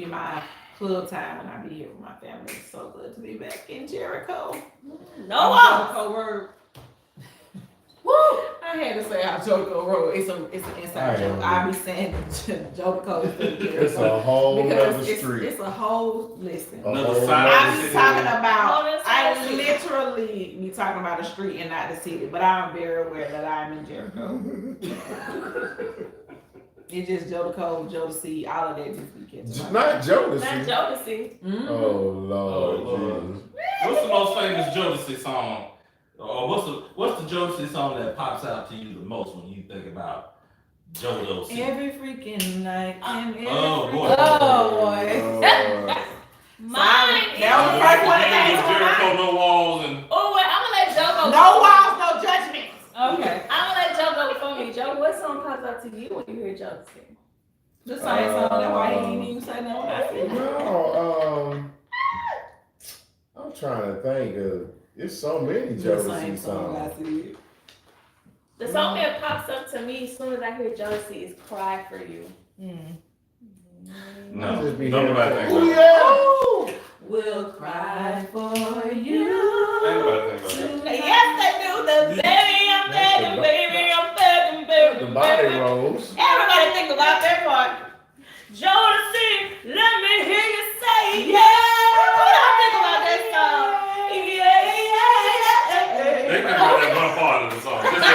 my club time when I be here with my family. It's so good to be back in Jericho. No walls. Jericho word. Woo! I had to say how Jericho Road. It's an inside joke. I be saying Jericho is it's a whole other street. It's a whole listen. A I whole be other talking city. about. I literally be talking about the street and not the city, but I'm very aware that I'm in Jericho. It's just Jericho, Jodeci, all of that just be catching. Not Jodeci. Not Jodeci. Mm-hmm. Oh Lord. What's the most famous Jodeci song? Or what's the Jodeci song that pops out to you the most when you think about Jodeci? Every freaking night and every Oh boy. Mine that was the first one that came to my Jericho, mind. no walls, and Oh wait, I'm gonna let Joe go. No walls, no judgment. Okay. I'm gonna let Joe go before me. Joe, what song pops out to you when you hear Joe sing? The same song. That's why he didn't even say no when I said No, I'm trying to think of. There's so many Jodeci songs. The song that pops up to me as soon as I hear Jodeci is "Cry for You." no, Just be don't nobody think Oh, about yeah. We'll cry for you. Ain't nobody think about that. Yes, they do. The baby, I'm begging, baby, I'm begging, baby. The body rolls. Everybody think about that part. Jodeci, let me hear you say yeah. What y'all think about that song? Yeah. They think about that one part of the song. Just I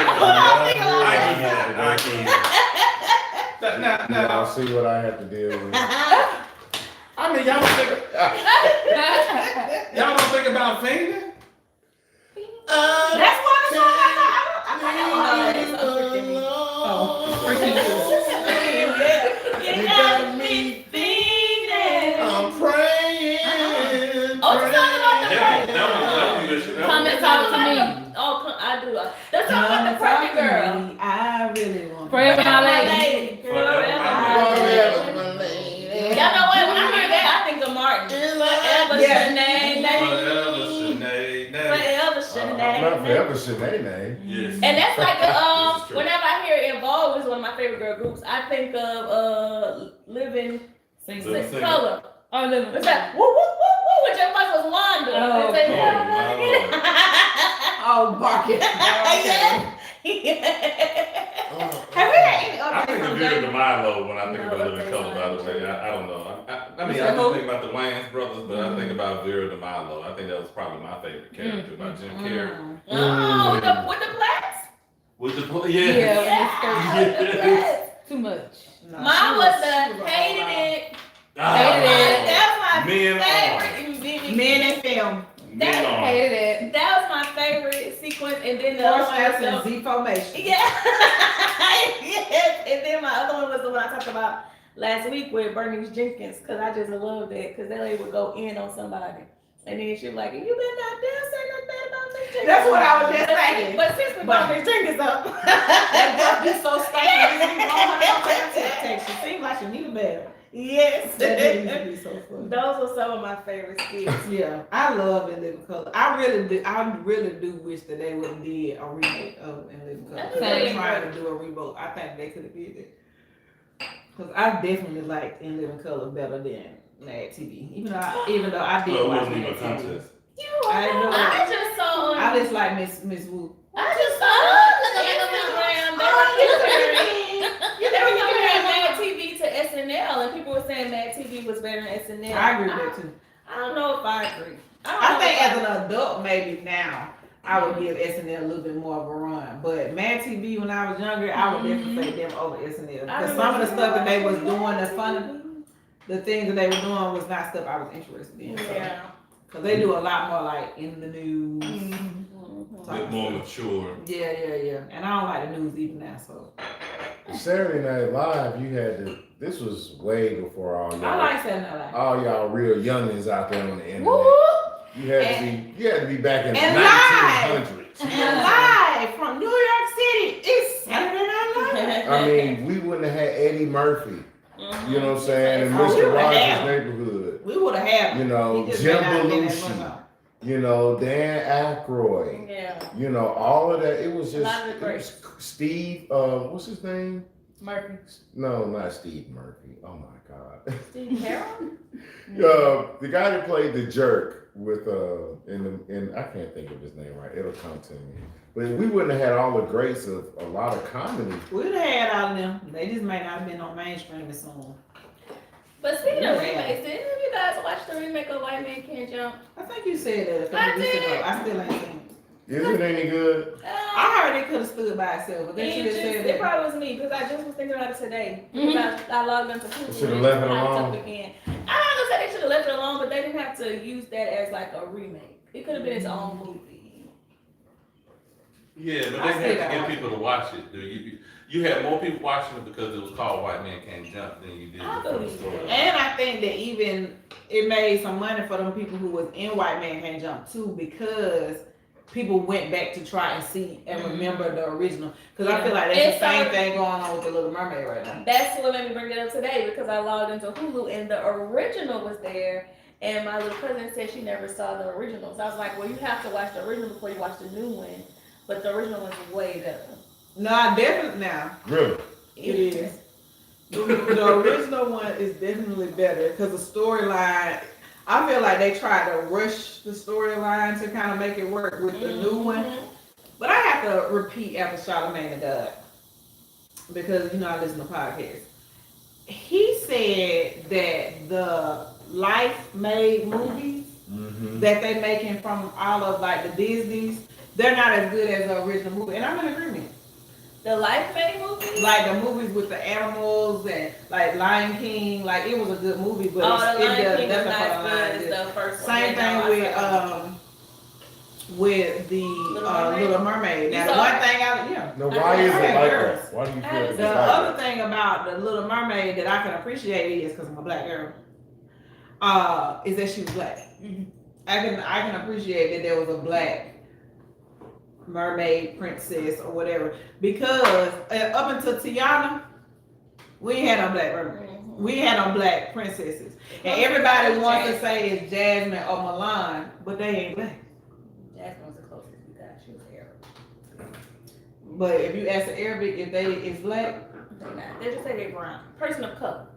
can't. Now I'll see what I have to deal with. I mean, y'all don't think about fainting? That's one of the songs I You got me thinking. I'm praying. Oh, it's not about the Come and talk to me. Oh, I do. That's not about the perfect girl. I really want Forever my lady. Forever my Y'all know what? When I hear that, I think of Martin. Forever Sinead. Forever Not Sinead. forever Sinead. Yes. And that's like This is true. whenever I hear In Vogue is one of my favorite girl groups. I think of Living Sing Living Six Single. Color. Oh, Living. It's like woo woo woo woo. Which your voice was Wanda. Oh, It's like, oh, Oh, barking. Have we had any I think of Vera DeMilo when I think about Living Color, by the way. I don't know. I mean, I just think about the Wayans brothers, but I think about Vera DeMilo. I think that was probably my favorite character by Jim Carrey. Oh, with the plaits? With the Too much. No, Mine was the hated it. That's my favorite. Men in film. Hated it. That was my favorite sequence, and then the Force other Fast one and was Z formation. yes. And then my other one was the one I talked about last week with Bernice Jenkins, because I just loved that, because that lady would go in on somebody. And then she was like, you better not dare say nothing bad about Miss Jenkins. That's what I was just saying. But since we brought Miss Jenkins up. That girl be so stinky. She seems like she need better. Yes. That used to be so funny. Those were some of my favorite skits. Yeah, I love In Living Color. I really do wish that they would have did a remake of In Living Color. They were trying to do a reboot. I think they could have did it. Because I definitely liked In Living Color better than Mad TV. Even though I did Well, it watch wasn't even a Mad TV. contest. I just saw I just like Miss Wu. I just saw Instagram. They were comparing Mad TV to SNL, and people were saying Mad TV was better than SNL. I agree with that too. I don't know if I agree. I think as an adult, maybe now, I would give SNL a little bit more of a run. But Mad TV, when I was younger, I would definitely say them over SNL. Because some of the stuff that they was doing, the things that they were doing was not stuff I was interested in. So. Yeah. Because they do a lot more like in the news. A bit more mature. Yeah. And I don't like the news even now, so. Saturday Night Live, this was way before all y'all. I like Saturday Night Live. All y'all real youngins out there on the internet. Woo! You had to be back in the and 1900s. And live from New York City, it's Saturday Night Live. I mean, we wouldn't have had Eddie Murphy. You know what I'm saying? And Mr. Rogers' Neighborhood. We would have had You know, Jim Belushi. You know, Dan Aykroyd. Yeah. You know, all of that. It was just Great. Steve. What's his name? Murphy. No, not Steve Murphy. Oh my God. Steve Carroll? The guy that played the jerk with in I can't think of his name right. It'll come to me. But we wouldn't have had all the grace of a lot of comedy. We'd have had all of them. They just may not have been on mainstream as soon. But speaking of remakes, did any of you guys watch the remake of White Man Can't Jump? I think you said that a couple weeks ago. I still ain't seen it. Is it any good? I heard it could have stood by itself, but then she just said It that. probably was me because I just was thinking about it today. Because I logged into Hulu. Should have left it alone. Again. I'm not gonna say they should have left it alone, but they didn't have to use that as like a remake. It could have been its own movie. Yeah, but they had to get people to watch it. You had more people watching it because it was called White Man Can't Jump than you did for the story. And I think that even it made some money for them people who was in White Man Can't Jump too, because people went back to try and see and remember the original. Because I feel like that's the same thing going on with the Little Mermaid right now. That's what made me bring it up today, because I logged into Hulu and the original was there. And my little cousin said she never saw the original. So I was like, well, you have to watch the original before you watch the new one. But the original one's way better. No, I definitely now. Really? It is. The original one is definitely better because the storyline, I feel like they tried to rush the storyline to kind of make it work with the new one. But I have to repeat after Charlamagne died, because I listen to podcasts. He said that the life-made movies that they making from all of like the Disneys, they're not as good as the original movie, and I'm in agreement. The life-made movies? Like the movies with the animals and like Lion King, like it was a good movie, but the Lion King doesn't was not as good as the first one. Same thing with the Little Mermaid. Now the one thing No, why is it like that? Why do you feel it's the like other that? thing about the Little Mermaid that I can appreciate is because I'm a black girl, is that she was black. I can appreciate that there was a black mermaid, princess, or whatever, because up until Tiana, we ain't had no black mermaid. We ain't had no black princesses, and everybody wants to say it's Jasmine or Mulan, but they ain't black. Jasmine was the closest we got. She was Arab. But if you ask the Arabic if they is black, They're not. They just say they're brown. Person of color.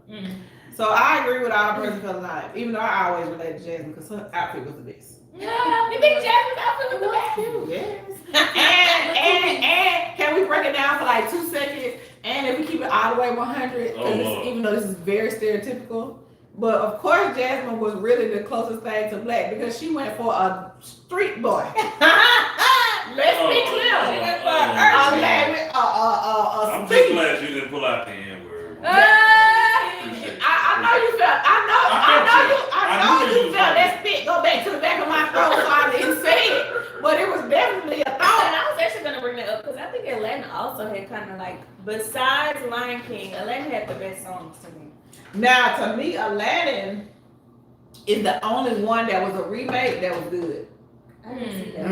So I agree with all person of color life, even though I always relate to Jasmine because her outfit was the best. Yeah, you think Jasmine's outfit was the best? Yes. and can we break it down for like 2 seconds? And if we keep it all the way 100, even though this is very stereotypical, but of course Jasmine was really the closest thing to black because she went for a street boy. Let's be clear. She went for I'm just glad you didn't pull out the N-word. I know you felt. I know you felt that spit go back to the back of my throat, so I didn't say it. But it was definitely a thought. And I was actually gonna bring that up because I think Atlanta also had kind of like, besides Lion King, Atlanta had the best songs to me. Now, to me, Aladdin is the only one that was a remake that was good. I didn't see that.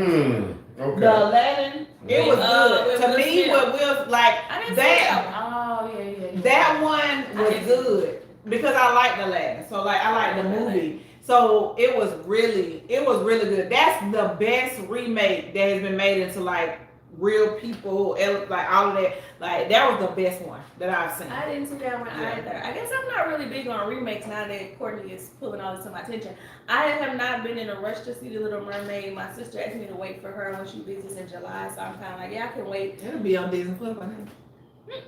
Okay. The Aladdin, it was good. To me, what Will like I didn't see that. that. Oh yeah. That one was good because I liked Aladdin. So like I liked the movie. So it was really good. That's the best remake that has been made into like real people, like all of that. Like that was the best one that I've seen. I didn't see that one either. I guess I'm not really big on remakes now that Courtney is pulling all this to my attention. I have not been in a rush to see The Little Mermaid. My sister asked me to wait for her when she visits in July, so I'm kind of like, yeah, I can wait. It'll be on Disney Plus, I think. It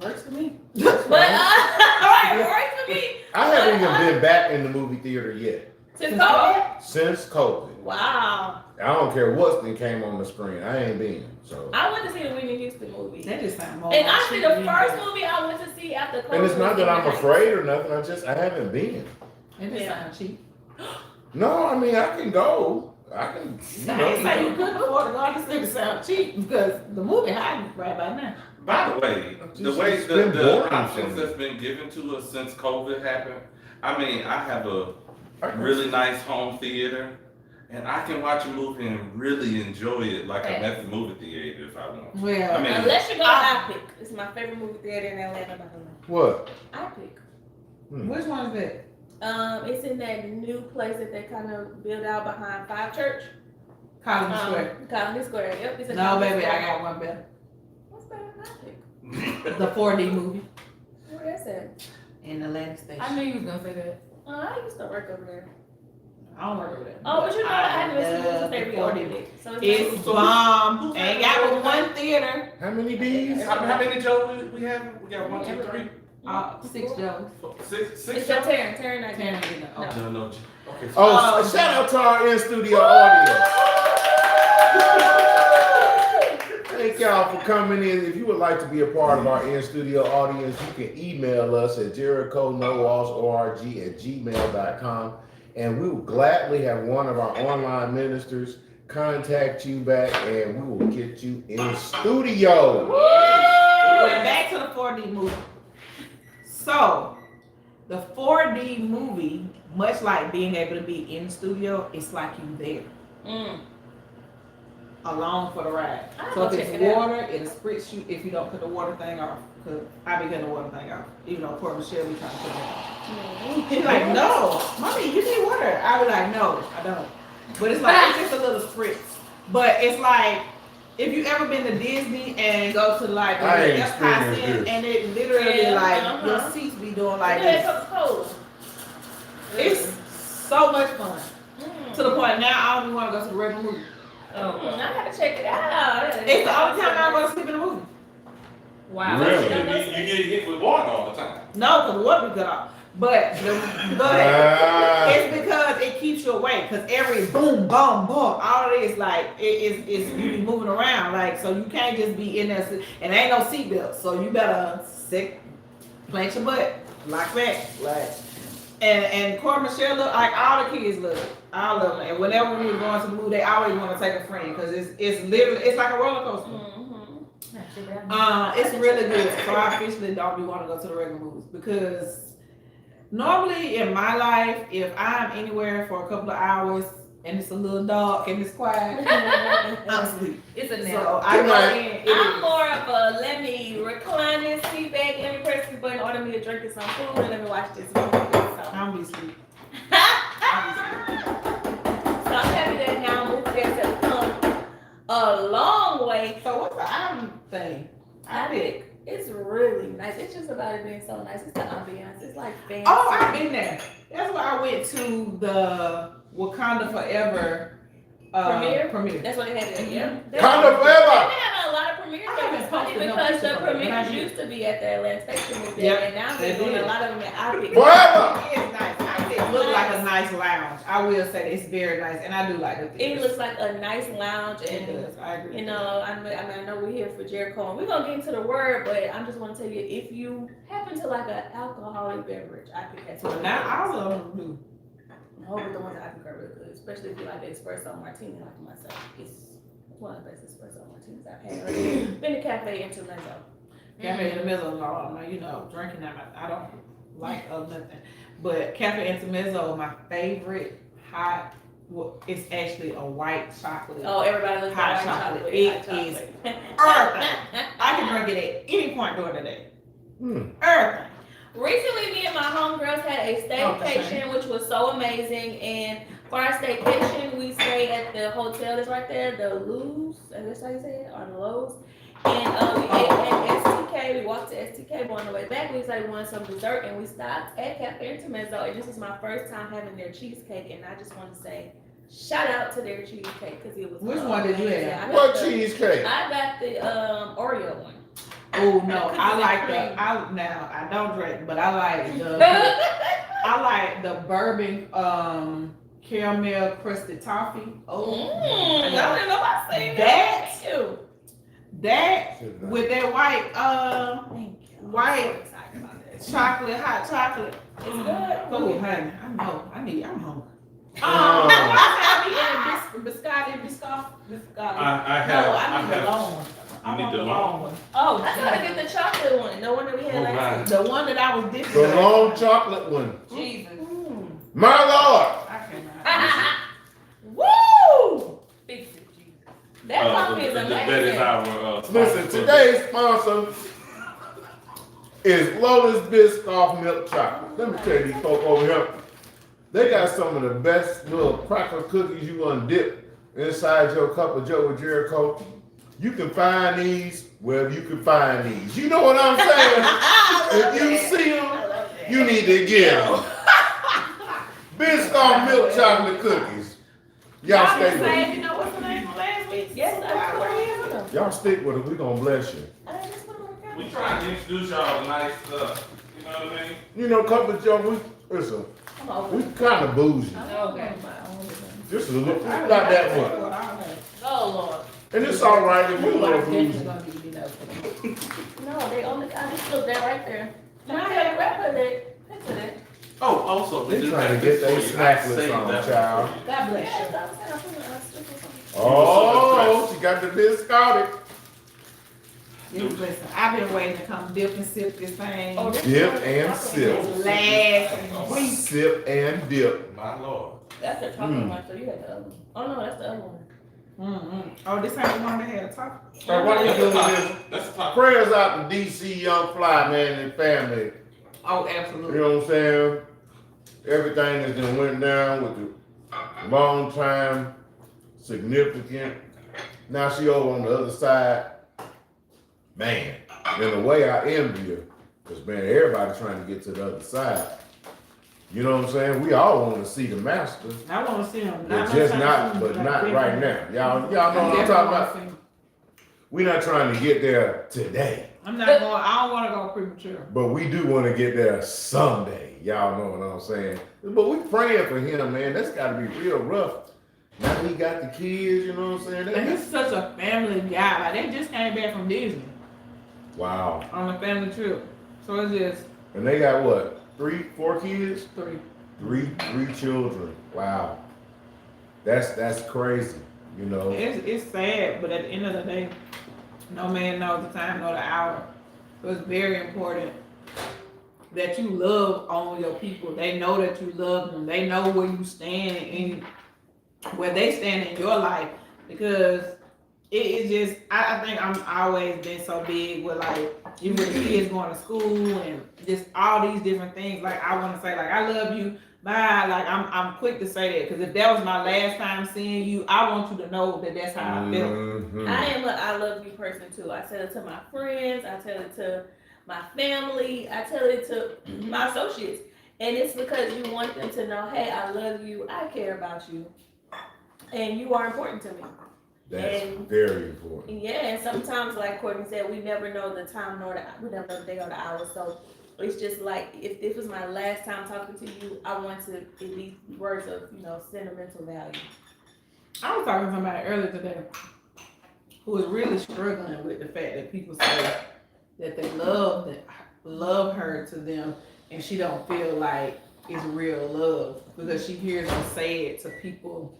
works for me. But it works for me. I haven't even been back in the movie theater yet. Since COVID? Since COVID. Wow. I don't care what thing came on the screen. I ain't been. So. I went to see the Whitney Houston movie. That just sounds more. And actually, the first movie I went to see after COVID. And it's not that I'm afraid or nothing. I haven't been. It just sounds cheap. No, I mean I can go. I can. I ain't say you couldn't afford to go. I just think it sounds cheap because the movie high right by now. By the way, the options that's been given to us since COVID happened, I mean, I have a really nice home theater, and I can watch a movie and really enjoy it like I'm at the movie theater if I want to. Well, I mean, unless you go to iPic. It's my favorite movie theater in Atlanta, by the way. What? iPic. Which one is that? It's in that new place that they kind of built out behind Five Church. Colony Square. Colony Square. Yep. It's No, baby, I got one better. What's better than iPic? The 4D movie. Where that's at? in the landing station. I knew you was gonna say that. I used to work over there. I don't work over there. Oh, but you know, I haven't listened to love they the reordered 4D. it. So It's bomb. Ain't got but one theater. How many D's? How many Joe we have? We got 1, 2, 3, 6 Joes. 6 It's Joe? a Taryn not Taryn, Taryn. no. No. Okay. Oh, shout out to our in-studio audience. Thank y'all for coming in. If you would like to be a part of our in-studio audience, you can email us at jerichonowallsorg@gmail.com, and we will gladly have one of our online ministers contact you back, and we will get you in studio. But back to the 4D movie. So, the 4D movie, much like being able to be in the studio, it's like you there. Along for the ride. So if it's water, it'll spritz you if you don't put the water thing off. Cause I be getting the water thing off. Even though poor Michelle be trying to put it off. She's like, no, mommy, you need water. I be like, no, I don't. But it's like, it's just a little spritz. But it's like, if you ever been to Disney and go to like the Epcot and it literally like your seats be doing like this. It's so much fun. To the point now I don't even want to go to the regular movie. I gotta check it out. It's the only time I want to sleep in a movie. Wow. Really? You get hit with water all the time. No, because the water be cut off. But it's because it keeps you awake. Because every boom, boom, boom, all it is like it's you be moving around. Like so you can't just be in there and there ain't no seatbelt. So you better sit, plant your butt, like that, like. And Cora Michelle look like all the kids look, all of them. And whenever we were going to the movie, they always want to take a friend because it's literally it's like a roller coaster. It's really good. So I officially don't be want to go to the regular movies because normally in my life, if I'm anywhere for a couple of hours and it's a little dark and it's quiet, I'm asleep. It's a nap. So I go in. I'm more of a let me recline this seat back, let me press this button, order me a drink and some food, and let me watch this movie. I'm be asleep. So I'm happy that now movie has come a long way. So what's the album thing? I pick. It's really nice. It's just about it being so nice. It's the ambiance. It's like fancy. Oh, I've been there. That's why I went to the Wakanda Forever premiere. That's what they had there, yeah. Wakanda Forever! They had a lot of premieres. It's funny posted no because picture the of it, but I premieres did. used to be at the Atlanta Station Museum, Yep, and now they they're doing did. a lot of them at Ivy. Forever! It's nice. It looks like a nice lounge. I will say it's very nice, and I do like it. It looks like a nice lounge, It and does. I agree. you know, I know we're here for Jericho, and we're gonna get into the word, but I just want to tell you, if you happen to like an alcoholic beverage, I think that's Well, now all of them do. No, but the ones that I think are really good, especially if you like the espresso martini like myself. It's one of the best espresso martinis I've had. Been to Cafe Intermezzo. Cafe Intermezzo, no, you know, drinking that I don't like nothing. But Cafe Intermezzo, my favorite hot. Well, it's actually a white chocolate. Oh, everybody looks hot like chocolate. chocolate. It Hot chocolate. is everything. I can drink it at any point during the day. Everything. Recently, me and my homegirls had a staycation, which was so amazing. And for our staycation, we stayed at the hotel that's right there, the Lowe's. Is that how you say it? Or the Lowe's. And we ate at STK. We walked to STK, but on the way back, we decided we wanted some dessert, and we stopped at Cafe Intermezzo. And this was my first time having their cheesecake, and I just want to say, shout out to their cheesecake because it was. Which one did you have? What cheesecake? I got the Oreo one. Oh no, I like I don't drink, but I like the bourbon caramel crusted toffee. Oh, I don't know if I seen that. Thank you. That with that white Thank you. white chocolate, hot chocolate. It's good. Oh, honey, I know. I'm hungry. Biscotti. I have. No, I need the long one. You need the long one. Oh, I gotta get the chocolate one. The one that we had last week. The one that I was dipping. The long chocolate one. Jesus. My Lord! I Woo! Fix it, Jesus. That coffee is amazing. That is our. Listen, today's sponsor is Lotus Biscoff Milk Chocolate. Let me tell you, these folk over here, they got some of the best little cracker cookies you gonna dip inside your cup of Joe with Jericho. You can find these wherever you can find these. You know what I'm saying? If you see them You need to get them. Biscoff milk chocolate cookies. Y'all stay with saying, it. you know what's the name of last week? Yes, I know. Y'all stick with it. We gonna bless you. We trying to introduce y'all to nice stuff. You know what I mean? You know, couple of y'all, listen, we kind of bougie. Okay. Just a little, not that one. Oh, Lord. And it's all right if we a little Definitely bougie. gonna give you that. No, they only, I just look there right there. Can I have a wrap of it? Picture that. Oh, also, They do trying have to get this their for you. snack I list saved on, that child. for you. God bless Yes, you. I was saying, I put it on something. Oh, she got the biscotti. Listen, I've been waiting to come dip and sip this thing. Oh, this Dip one- and sip. Last week. Sip and dip. My Lord. That's the chocolate one, so you had the other one. Oh, no, that's the other one. Mm-hmm. Oh, this ain't the one that had a top. Hey, what you doing this? That's a top. Prayers out to DC Young Fly, man, and family. Oh, You absolutely. know what I'm saying? Everything that's been went down with the long time significant. Now she over on the other side. Man, in a way I envy her. Because man, everybody trying to get to the other side. You know what I'm saying? We all want to see the master. I want to see him. But just not, but not right now. Y'all know what I'm talking about? We're not trying to get there today. I'm not going. I don't want to go premature. But we do want to get there someday. Y'all know what I'm saying? But we praying for him, man. That's got to be real rough. Now he got the kids, you know what I'm saying? And he's such a family guy. Like they just came back from Disney Wow. on a family trip. So it's just And they got what? 3, 4 kids? three. Three children. Wow. That's crazy, you know. It's sad, but at the end of the day, no man knows the time nor the hour. So it's very important that you love on your people. They know that you love them. They know where you stand and where they stand in your life, because it's just I think I'm always been so big with like even with the kids going to school and just all these different things. Like I want to say like I love you, bye. Like I'm quick to say that because if that was my last time seeing you, I want you to know that that's how I feel. Mhm. I am a I love you person too. I tell it to my friends, I tell it to my family, I tell it to my associates. And it's because you want them to know, hey, I love you, I care about you, and you are important to me. That's And- very important. Yeah, and sometimes, like Courtney said, we never know the time nor we never know the day or the hour. So it's just like if this was my last time talking to you, I want to at least words of sentimental value. I was talking to somebody earlier today who was really struggling with the fact that people say that they love her to them, and she don't feel like it's real love because she hears them say it to people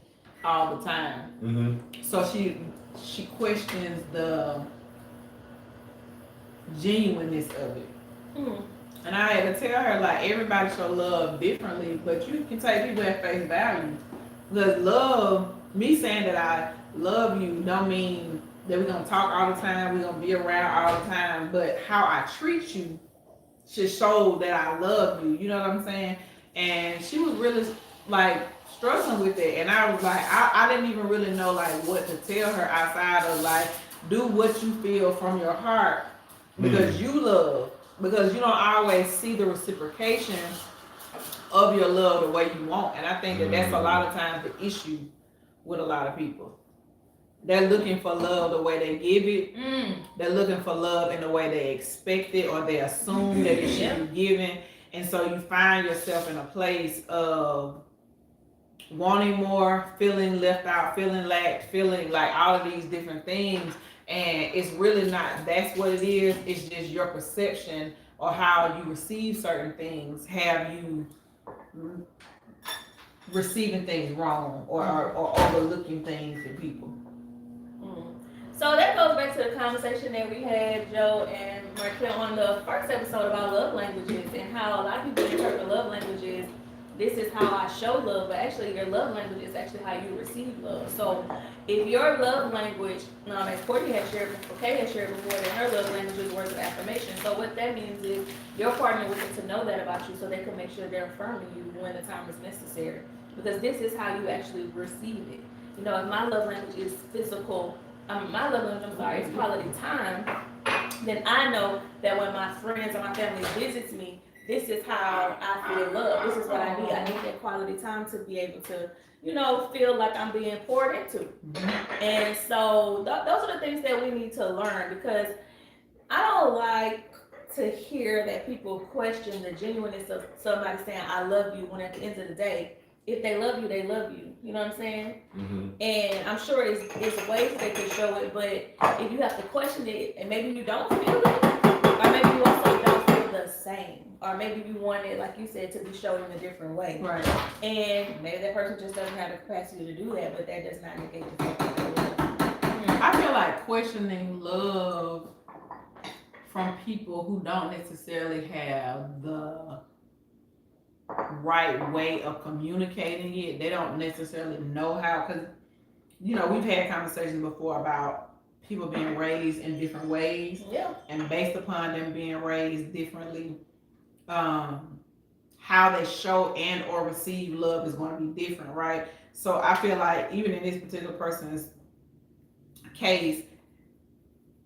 all the time. Mm-hmm. So she questions the genuineness of it. Mm. And I had to tell her, like, everybody show love differently, but you can take people at face value. Because love, me saying that I love you don't mean that we're going to talk all the time, we're going to be around all the time, but how I treat you should show that I love you. You know what I'm saying? And she was really, like, struggling with it. And I was like, I didn't even really know, like, what to tell her outside of, like, do what you feel from your heart because you love. Because you don't always see the reciprocation of your love the way you want. And I think that that's a lot of times the issue with a lot of people. They're looking for love the way they give it. They're looking for love in the way they expect it or they assume that it should be given. And so you find yourself in a place of wanting more, feeling left out, feeling lacked, feeling like all of these different things. And it's really not, that's what it is. It's just your perception or how you receive certain things, have you receiving things wrong or overlooking things in people. So that goes back to the conversation that we had, Joe and Markell, on the first episode about love languages and how a lot of people interpret love languages. This is how I show love, but actually your love language is actually how you receive love. So if your love language, as Courtney had shared before, Kay had shared before, that her love language is words of affirmation. So what that means is your partner will get to know that about you so they can make sure they're affirming you when the time is necessary. Because this is how you actually receive it. If my love language is physical, my love language, is quality time, then I know that when my friends or my family visits me, this is how I feel love. This is what I need. I need that quality time to be able to, you know, feel like I'm being poured into. And so those are the things that we need to learn, because I don't like to hear that people question the genuineness of somebody saying, I love you, when at the end of the day, if they love you, they love you. You know what I'm saying? And I'm sure it's ways they can show it, but if you have to question it, and maybe you don't feel it, or maybe you also don't feel the same, or maybe you want it, like you said, to be shown in a different way. Right. And maybe that person just doesn't have the capacity to do that, but that does not negate the fact that they love. I feel like questioning love from people who don't necessarily have the right way of communicating it. They don't necessarily know how, because, you know, we've had conversations before about people being raised in different ways. Yeah. And based upon them being raised differently, how they show and or receive love is going to be different, right? So I feel like even in this particular person's case,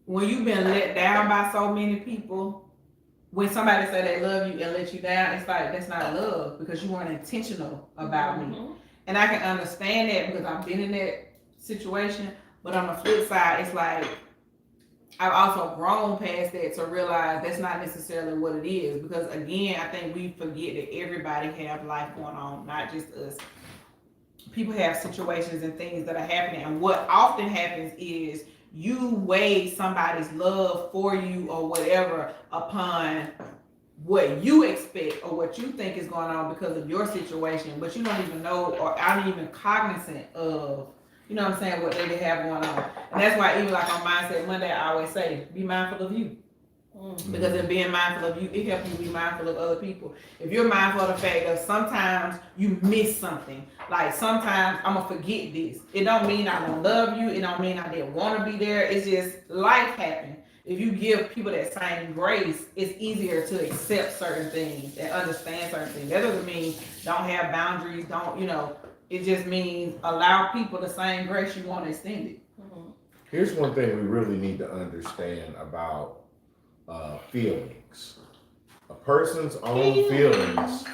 when you've been let down by so many people, when somebody say they love you and let you down, it's like, that's not love, because you weren't intentional about me. And I can understand that because I've been in that situation. But on the flip side, it's like, I've also grown past that to realize that's not necessarily what it is. Because again, I think we forget that everybody have life going on, not just us. People have situations and things that are happening. And what often happens is you weigh somebody's love for you or whatever upon what you expect or what you think is going on because of your situation, but you don't even know or aren't even cognizant of, you know what I'm saying, what they have going on. And that's why even like on Mindset Monday, I always say, be mindful of you. Because in being mindful of you, it helps you be mindful of other people. If you're mindful of the fact that sometimes you miss something, like sometimes I'm gonna forget this. It don't mean I don't love you. It don't mean I didn't want to be there. It's just life happened. If you give people that same grace, it's easier to accept certain things and understand certain things. That doesn't mean don't have boundaries. Don't, you know, it just means allow people the same grace you want extended. Here's one thing we really need to understand about feelings. A person's own feelings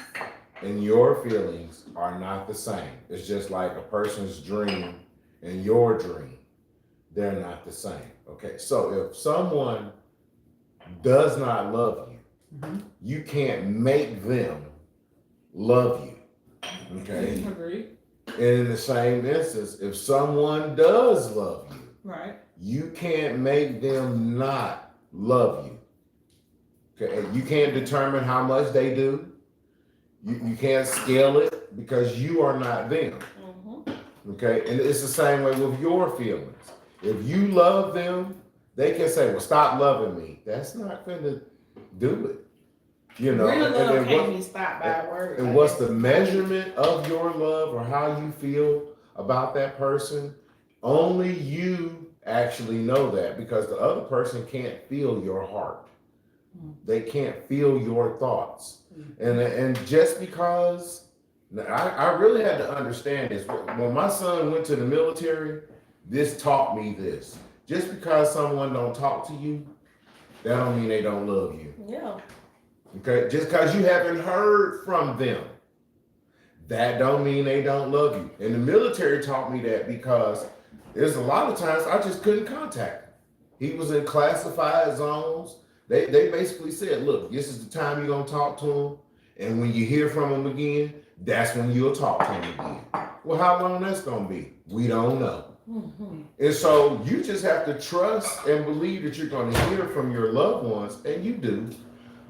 and your feelings are not the same. It's just like a person's dream and your dream. They're not the same. Okay, so if someone does not love you, you can't make them love you. Okay? Agreed. And in the same instance, if someone does love you, Right. you can't make them not love you. Okay, you can't determine how much they do. You can't scale it because you are not them. Okay, and it's the same way with your feelings. If you love them, they can say, well, stop loving me. That's not going to do it. You know, Real love and can't be stopped by a word. and what's the measurement of your love or how you feel about that person? Only you actually know that, because the other person can't feel your heart. They can't feel your thoughts. And just because, I really had to understand this. When my son went to the military, this taught me this. Just because someone don't talk to you, that don't mean they don't love you. Yeah. Okay, just because you haven't heard from them, that don't mean they don't love you. And the military taught me that because there's a lot of times I just couldn't contact him. He was in classified zones. They basically said, look, this is the time you're going to talk to him. And when you hear from him again, that's when you'll talk to him again. Well, how long that's going to be? We don't know. And so you just have to trust and believe that you're going to hear from your loved ones, and you do.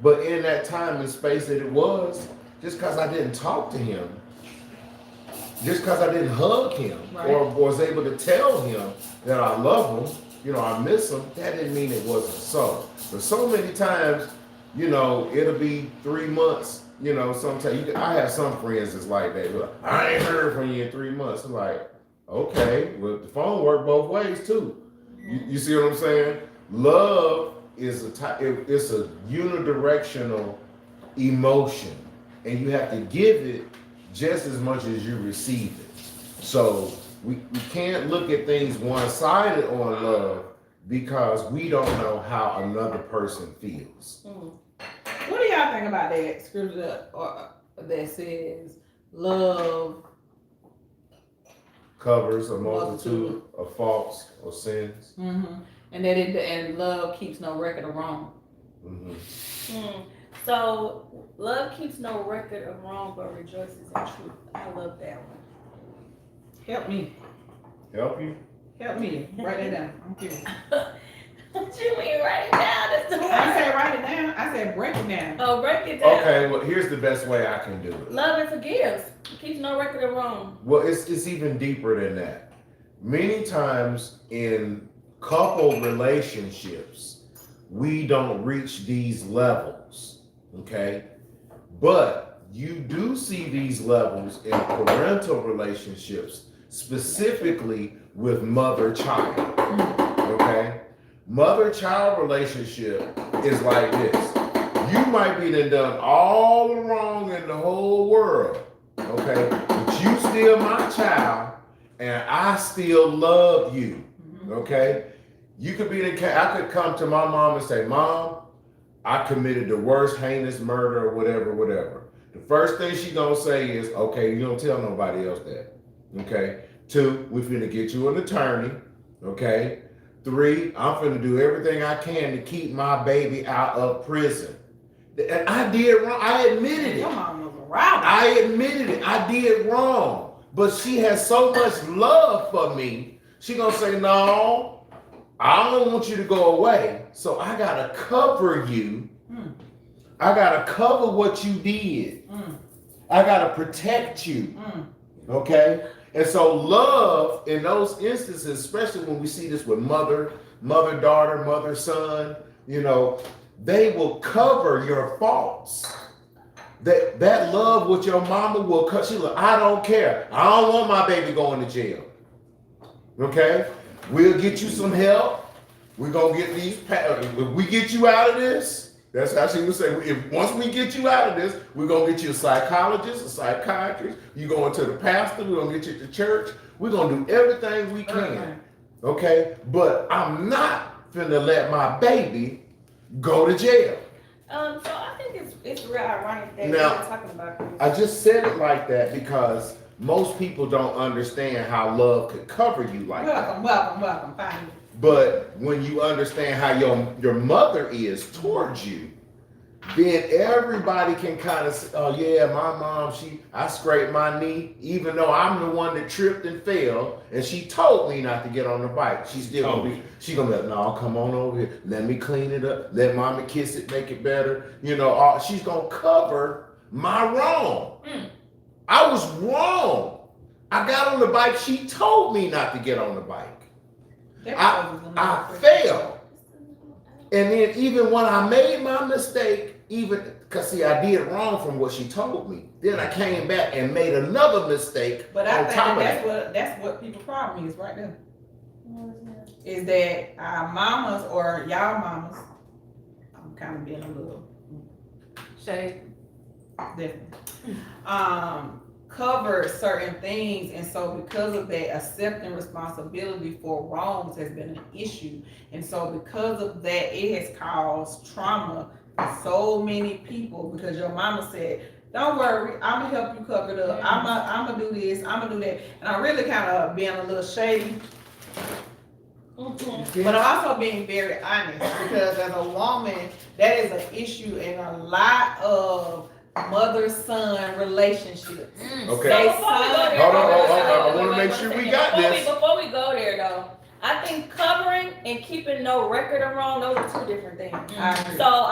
But in that time and space that it was, just because I didn't talk to him, just because I didn't hug him, Right. or was able to tell him that I love him, you know, I miss him, that didn't mean it wasn't so. But so many times, you know, it'll be 3 months, you know, sometimes I have some friends that's like that. Like, I ain't heard from you in 3 months. I'm like, okay, well, the phone work both ways too. You see what I'm saying? Love is it's a unidirectional emotion, and you have to give it just as much as you receive it. So we can't look at things one-sided on love, because we don't know how another person feels. What do y'all think about that scripture that says love covers a multitude of faults or sins? And that and love keeps no record of wrong. So love keeps no record of wrong but rejoices in truth. I love that one. Help me. Help you? Help me. Write that down. I'm curious. What you mean write it down? That's the I word. said write it down. I said break it down. Oh, break it down. Okay, well, here's the best way I can do it. Love and forgives. Keeps no record of wrong. Well, it's even deeper than that. Many times in couple relationships, we don't reach these levels, okay? But you do see these levels in parental relationships, specifically with mother-child, okay? Mother-child relationship is like this. You might be done all the wrong in the whole world, okay? But you still my child, and I still love you, okay? You could be I could come to my mom and say, Mom, I committed the worst heinous murder or whatever. The first thing she gonna say is, okay, you don't tell nobody else that, okay? 2, we finna get you an attorney, okay? 3, I'm finna do everything I can to keep my baby out of prison. And I did wrong. I admitted it. Your mom was around. I admitted it. I did wrong. But she has so much love for me. She gonna say, no, I don't want you to go away. So I gotta cover you. I gotta cover what you did. I gotta protect you. Okay? And so love in those instances, especially when we see this with mother-daughter, mother-son, you know, they will cover your faults. That love with your mama will cut. She's like, I don't care. I don't want my baby going to jail. Okay? We'll get you some help. We're going to get these, if we get you out of this, that's how she would say, once we get you out of this, we're going to get you a psychologist, a psychiatrist, you're going to the pastor, we're going to get you to church, we're going to do everything we can. Okay? But I'm not finna let my baby go to jail. So I think it's real ironic that Now, we're talking about this. I just said it like that because most people don't understand how love could cover you like that. Welcome. Fine. But when you understand how your mother is towards you, then everybody can kind of say, oh yeah, my mom, I scraped my knee, even though I'm the one that tripped and fell, and she told me not to get on the bike. She's still gonna be like, no, come on over here. Let me clean it up. Let mama kiss it, make it better. You know, she's gonna cover my wrong. I was wrong. I got on the bike. She told me not to get on the bike. I failed. And then even when I made my mistake, because see, I did wrong from what she told me. Then I came back and made another mistake. But I think that's what people's problem is right there. Is that our mamas or y'all mamas, I'm kind of being a little Shade. definitely, cover certain things, and so because of that, accepting responsibility for wrongs has been an issue, and so because of that, it has caused trauma for so many people, because your mama said, don't worry, I'm gonna help you cover it up. I'm gonna do this, I'm gonna do that, and I'm really kind of being a little shady. But I'm also being very honest, because as a woman, that is an issue in a lot of mother-son relationships. Okay. So Hold on. I want to make sure we got this. Before we go there, though, I think covering and keeping no record of wrong, those are 2 different things. So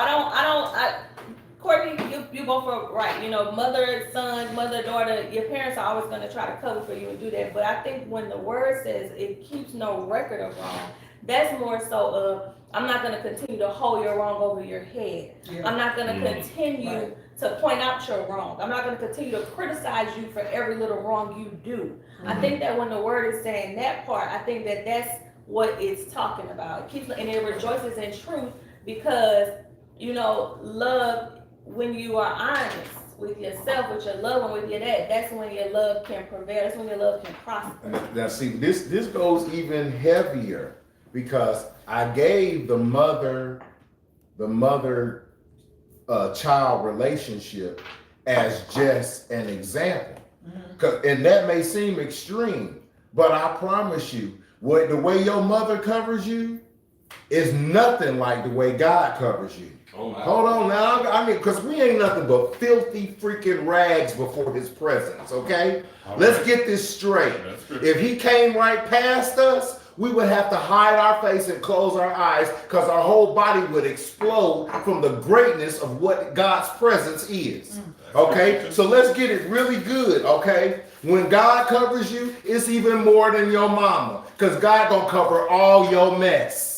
Courtney, you go for right. You know, mother, son, mother, daughter, your parents are always going to try to cover for you and do that. But I think when the word says it keeps no record of wrong, that's more so of, I'm not going to continue to hold your wrong over your head. Yeah. I'm not going to continue to point out your wrong. I'm not going to continue to criticize you for every little wrong you do. I think that when the word is saying that part, I think that that's what it's talking about. It keeps, and it rejoices in truth, because, you know, love, when you are honest with yourself, with your love, and with your dad, that's when your love can prevail. That's when your love can prosper. Now see, this goes even heavier, because I gave the mother child relationship as just an example. And that may seem extreme, but I promise you, the way your mother covers you is nothing like the way God covers you. Oh my. Hold on now, I mean, because we ain't nothing but filthy freaking rags before his presence, okay? Let's get this straight. If he came right past us, we would have to hide our face and close our eyes because our whole body would explode from the greatness of what God's presence is. Okay, so let's get it really good, okay? When God covers you, it's even more than your mama because God gonna cover all your mess.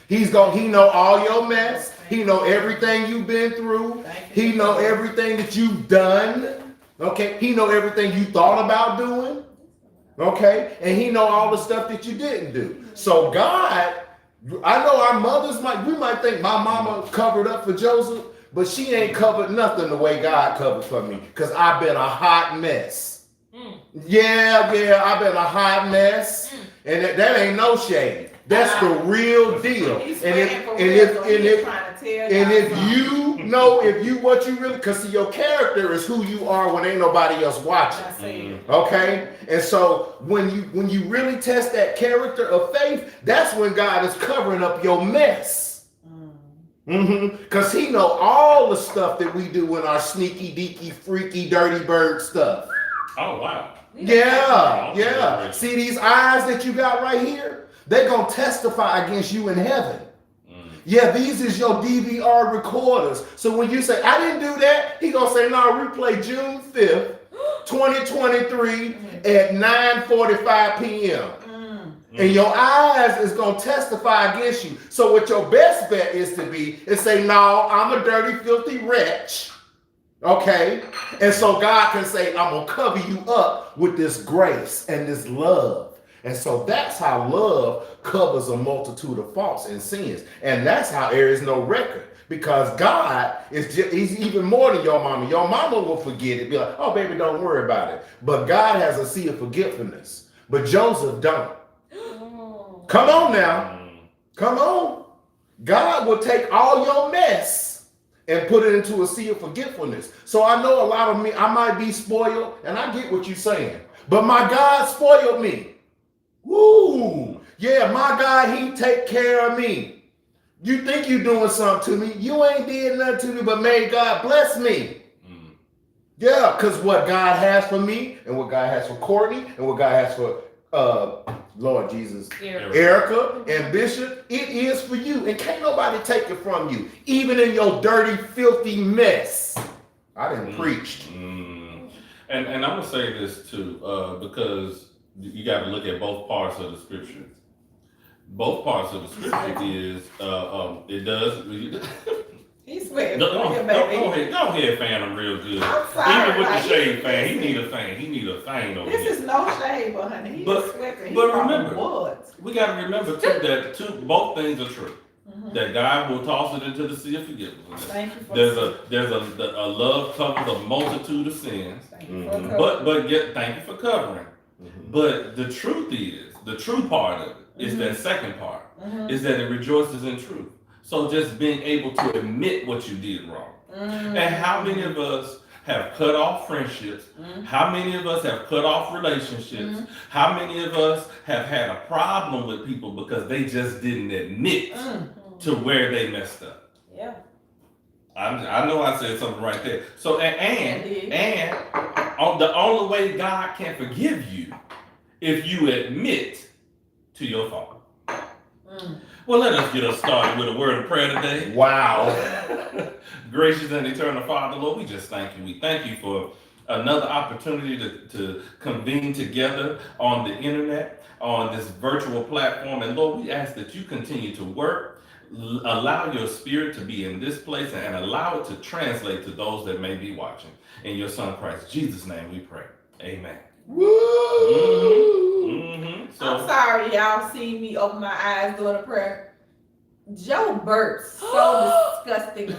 He know all your mess. He know everything you've been through. He know everything that you've done. Okay, he know everything you thought about doing. Okay, and he know all the stuff that you didn't do. So God, I know our mothers we might think my mama covered up for Joseph, but she ain't covered nothing the way God covered for me, because I've been a hot mess. Yeah, I've been a hot mess, and that ain't no shade. That's the real deal. And if you know, what you really, because your character is who you are when ain't nobody else watching. Okay? And so when you really test that character of faith, that's when God is covering up your mess. Because he know all the stuff that we do in our sneaky, deaky, freaky, dirty bird stuff. Oh, wow. Yeah. See these eyes that you got right here? They're going to testify against you in heaven. Yeah, these is your DVR recorders. So when you say, I didn't do that, he going to say, no, replay June 5th, 2023 at 9:45 p.m. And your eyes is going to testify against you. So what your best bet is to be is say, no, I'm a dirty, filthy wretch. Okay? And so God can say, I'm going to cover you up with this grace and this love. And so that's how love covers a multitude of faults and sins. And that's how there is no record. Because God he's even more than your mama. Your mama will forget it. Be like, oh, baby, don't worry about it. But God has a sea of forgetfulness. But Joseph don't. Come on now. Come on. God will take all your mess and put it into a sea of forgetfulness. So I know a lot of me, I might be spoiled, and I get what you're saying. But my God spoiled me. Woo! Yeah, my God, he take care of me. You think you doing something to me. You ain't did nothing to me, but may God bless me. Yeah, because what God has for me, and what God has for Courtney, and what God has for Lord Jesus, Erica and Bishop, it is for you. And can't nobody take it from you. Even in your dirty, filthy mess. I done preached. And I'm going to say this too, because you got to look at both parts of the scripture. Both parts of the scripture is, it does. He's sweating. Go ahead, fan him real good. I'm sorry. Even with the shade fan, he need a thing over This here. is no shade, but honey, he's sweating. But remember, we got to remember too that both things are true. That God will toss it into the sea of forgiveness. Thank you for There's a love covers a multitude of sins. Thank you for Thank you for covering. But the truth part of it is that second part, is that it rejoices in truth. So just being able to admit what you did wrong. And how many of us have cut off friendships? How many of us have cut off relationships? How many of us have had a problem with people because they just didn't admit to where they messed up? Yeah. I know I said something right there. So and on the only way God can forgive you if you admit to your fault. Well, let us get us started with a word of prayer today. Wow. Gracious and eternal Father, Lord, we just thank you. We thank you for another opportunity to convene together on the internet, on this virtual platform. And Lord, we ask that you continue to work, allow your spirit to be in this place, and allow it to translate to those that may be watching. In your son Christ Jesus' name we pray. Amen. Woo! So, I'm sorry, y'all see me open my eyes doing a prayer. Joe burps so disgustingly.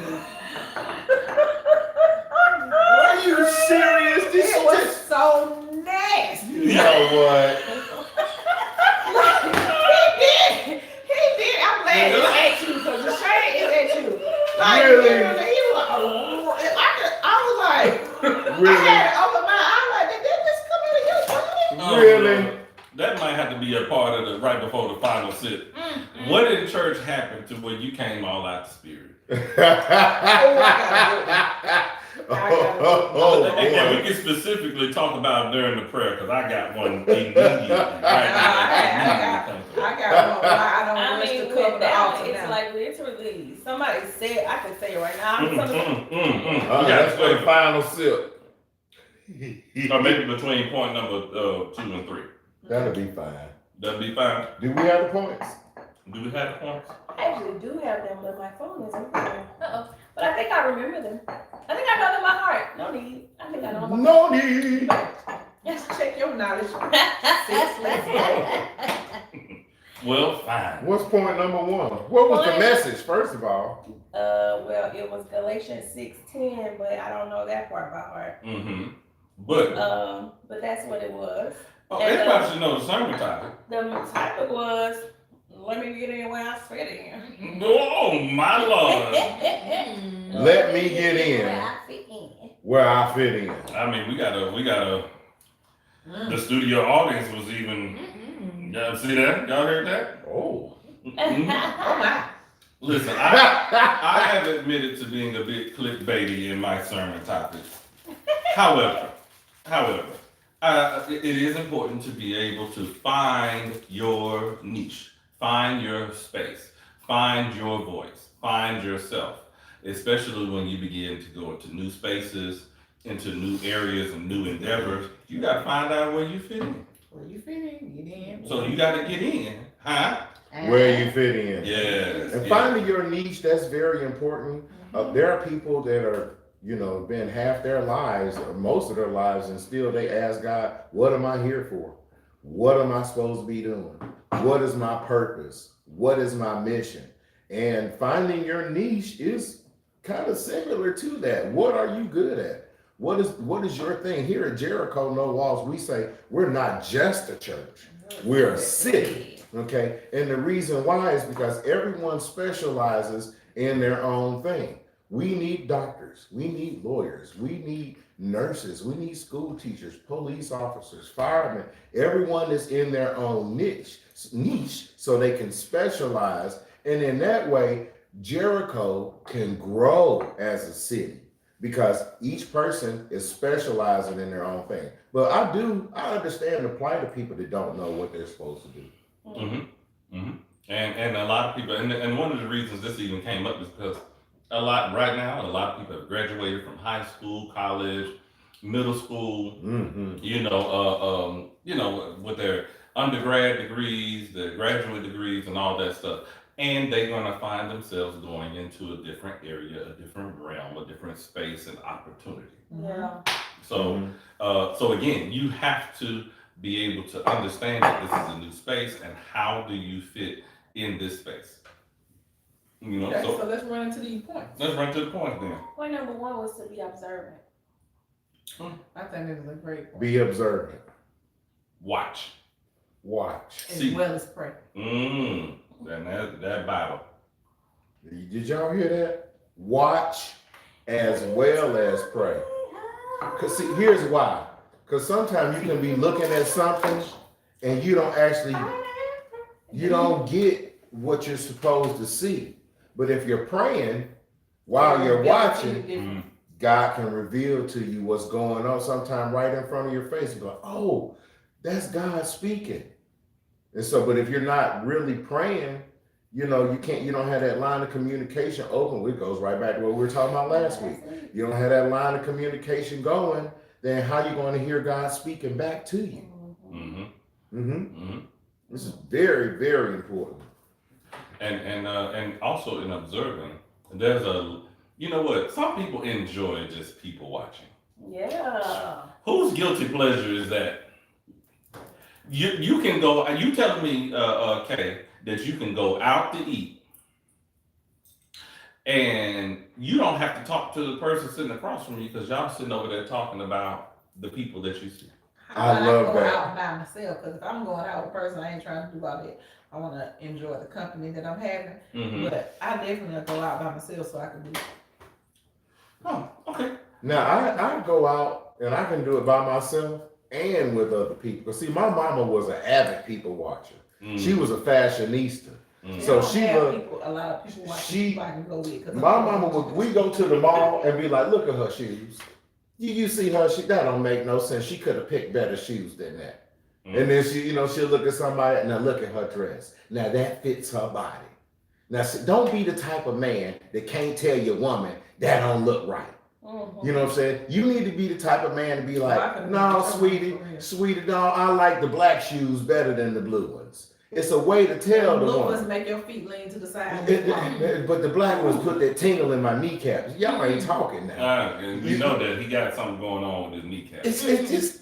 Are you serious? It was so nasty. You know what? He did. I'm glad it's at you because the shade is at you. Like, Really? He was like, Really? That might have to be a part of the right before the final sip. What in church happened to where you came all out the spirit? And we can specifically talk about during the prayer because I got one immediately. I got one. I don't wish to cover the altar it's now. like literally somebody said I can say it right now. That's for the final sip. Or maybe between point number 2 and 3. That'll be fine. That'll be fine. Do we have the points? Do we have the points? I actually do have them, but my phone isn't there. But I think I remember them. I think I know them by heart. No need. I think I know them by No need. Just check your knowledge. Well, fine. What's point number 1? What was the message, first of all? Well, it was Galatians 6:10, but I don't know that part by heart. But that's what it was. Everybody should know the sermon topic. The topic was, let me get in where I fit in. Oh my Lord. Let me get in where I fit in. I mean, we gotta. The studio audience was even. Y'all see that? Y'all heard that? Oh. Oh my. Listen, I have admitted to being a bit clickbaity in my sermon topics. However, it is important to be able to find your niche, find your space, find your voice, find yourself, especially when you begin to go into new spaces, into new areas and new endeavors. You got to find out where you fit in. Where you fit in, get in. So you got to get in, huh? Where you fit in. Yes. And finding your niche, that's very important. There are people that are, been half their lives or most of their lives, and still they ask God, what am I here for? What am I supposed to be doing? What is my purpose? What is my mission? And finding your niche is kind of similar to that. What are you good at? What is your thing? Here at Jericho No Walls, we say we're not just a church. We're a city. Okay. And the reason why is because everyone specializes in their own thing. We need doctors, we need lawyers, we need nurses, we need school teachers, police officers, firemen. Everyone is in their own niche so they can specialize. And in that way, Jericho can grow as a city because each person is specializing in their own thing. But I understand the plight of people that don't know what they're supposed to do. And a lot of people, and one of the reasons this even came up is because a lot of people have graduated from high school, college, middle school, with their undergrad degrees, their graduate degrees, and all that stuff. And they're going to find themselves going into a different area, a different realm, a different space and opportunity. Yeah. So again, you have to be able to understand that this is a new space and how do you fit in this space. Okay, so let's run into these points. Let's run to the point then. Point number 1 was to be observant. I think this is a great point. Be observant. Watch. As well as pray. And that Bible. Did y'all hear that? Watch as well as pray. Because see, here's why. Because sometimes you can be looking at something and you don't get what you're supposed to see. But if you're praying while you're watching, God can reveal to you what's going on sometime right in front of your face. You go, oh, that's God speaking. And so, but if you're not really praying, you don't have that line of communication open. It goes right back to what we were talking about last week. You don't have that line of communication going, then how are you going to hear God speaking back to you? This is very, very important. And also in observing, there's some people enjoy just people watching. Yeah. Whose guilty pleasure is that? You can go, you telling me, Kay, that you can go out to eat and you don't have to talk to the person sitting across from you because y'all sitting over there talking about the people that you see. I love go that. out by myself, because if I'm going out with a person, I ain't trying to do all that. I want to enjoy the company that I'm having. But I definitely go out by myself so I can do it. Oh, okay. Now I go out and I can do it by myself and with other people. Because see, my mama was an avid people watcher. She was a fashionista. So she was a lot of people watching. she. I can go with, My mama would. We go to the mall and be like, look at her shoes. You see her? That don't make no sense. She could have picked better shoes than that. And then she, she'll look at somebody. Now look at her dress. Now that fits her body. Now don't be the type of man that can't tell your woman that don't look right. You know what I'm saying? You need to be the type of man to be like, no, sweetie, no, I like the black shoes better than the blue ones. It's a way to tell the blue woman. ones make your feet lean to the side. But the black ones put that tingle in my kneecaps. Y'all ain't talking now. And we know that he got something going on with his kneecaps.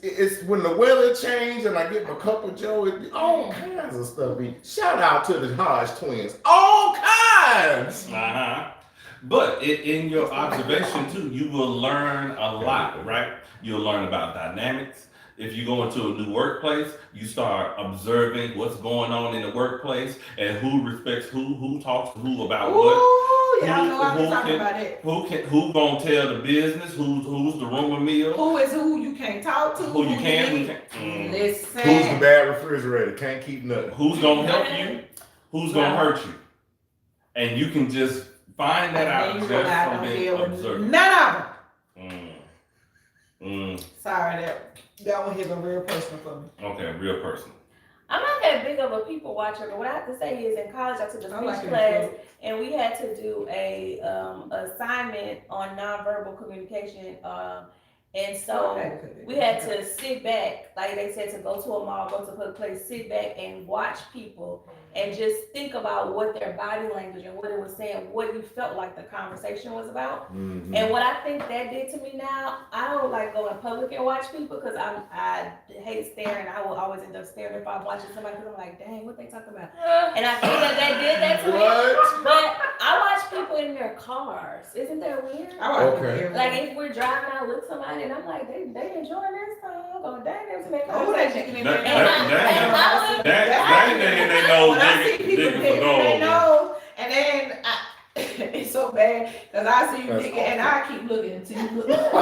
It's when the weather change and I get my cup of joe, all kinds of stuff. Shout out to the Hodge twins. All kinds. But in your observation too, you will learn a lot, right? You'll learn about dynamics. If you go into a new workplace, you start observing what's going on in the workplace and who respects who talks to who about what. Ooh, y'all know I'm talking about it. Who gonna tell the business? Who's the rumor mill? Who is who you can't talk to? Who you can't. Listen. Who's the bad refrigerator? Can't keep nothing. Who's gonna help you? Who's gonna hurt you? And you can just find that out just from being observed. None of them. Sorry, that one hit a real personal for me. Okay, real personal. I'm not that big of a people watcher, but what I have to say is in college I took a speech class and we had to do a assignment on nonverbal communication. And so we had to sit back, like they said, to go to a mall, go to a public place, sit back and watch people and just think about what their body language and what it was saying, what you felt like the conversation was about. And what I think that did to me now, I don't like go in public and watch people because I hate staring. I will always end up staring if I'm watching somebody because I'm like, dang, what they talking about? And I think that did that to me. But I watch people in their cars. Isn't that weird? Like if we're driving, I look at somebody and I'm like, they enjoying this song. I'm going, dang, they was making they know digging for gold. And then it's so bad because I see you digging and I keep looking until you look. I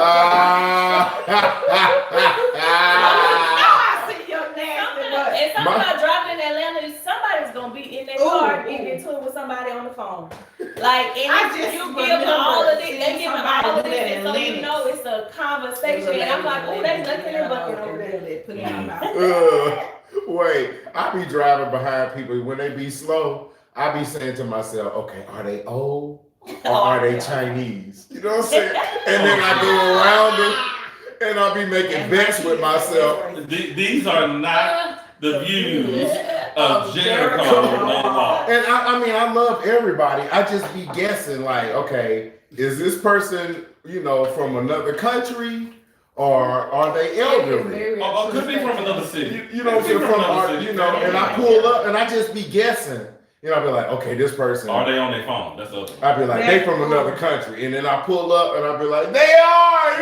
see your nasty butt. And something about driving in Atlanta, somebody's gonna be in their car getting into it with somebody on the phone. Like, and you give them all of this, they give them all of this, and so you know it's a conversation. And I'm like, oh, they looking at bucket over there. Put it in my mouth. Wait, I be driving behind people when they be slow. I be saying to myself, okay, are they old or are they Chinese? You know what I'm saying? And then I go around it and I'll be making bets with myself. These are not the views of Jericho no Walls. And I mean, I love everybody. I just be guessing like, okay, is this person, from another country? Or are they elderly? Could be from another city. And I pull up and I just be guessing. I'll be like, okay, this person. Are they on their phone? That's the other. I'll be like, they from another country. And then I pull up and I'll be like, they are.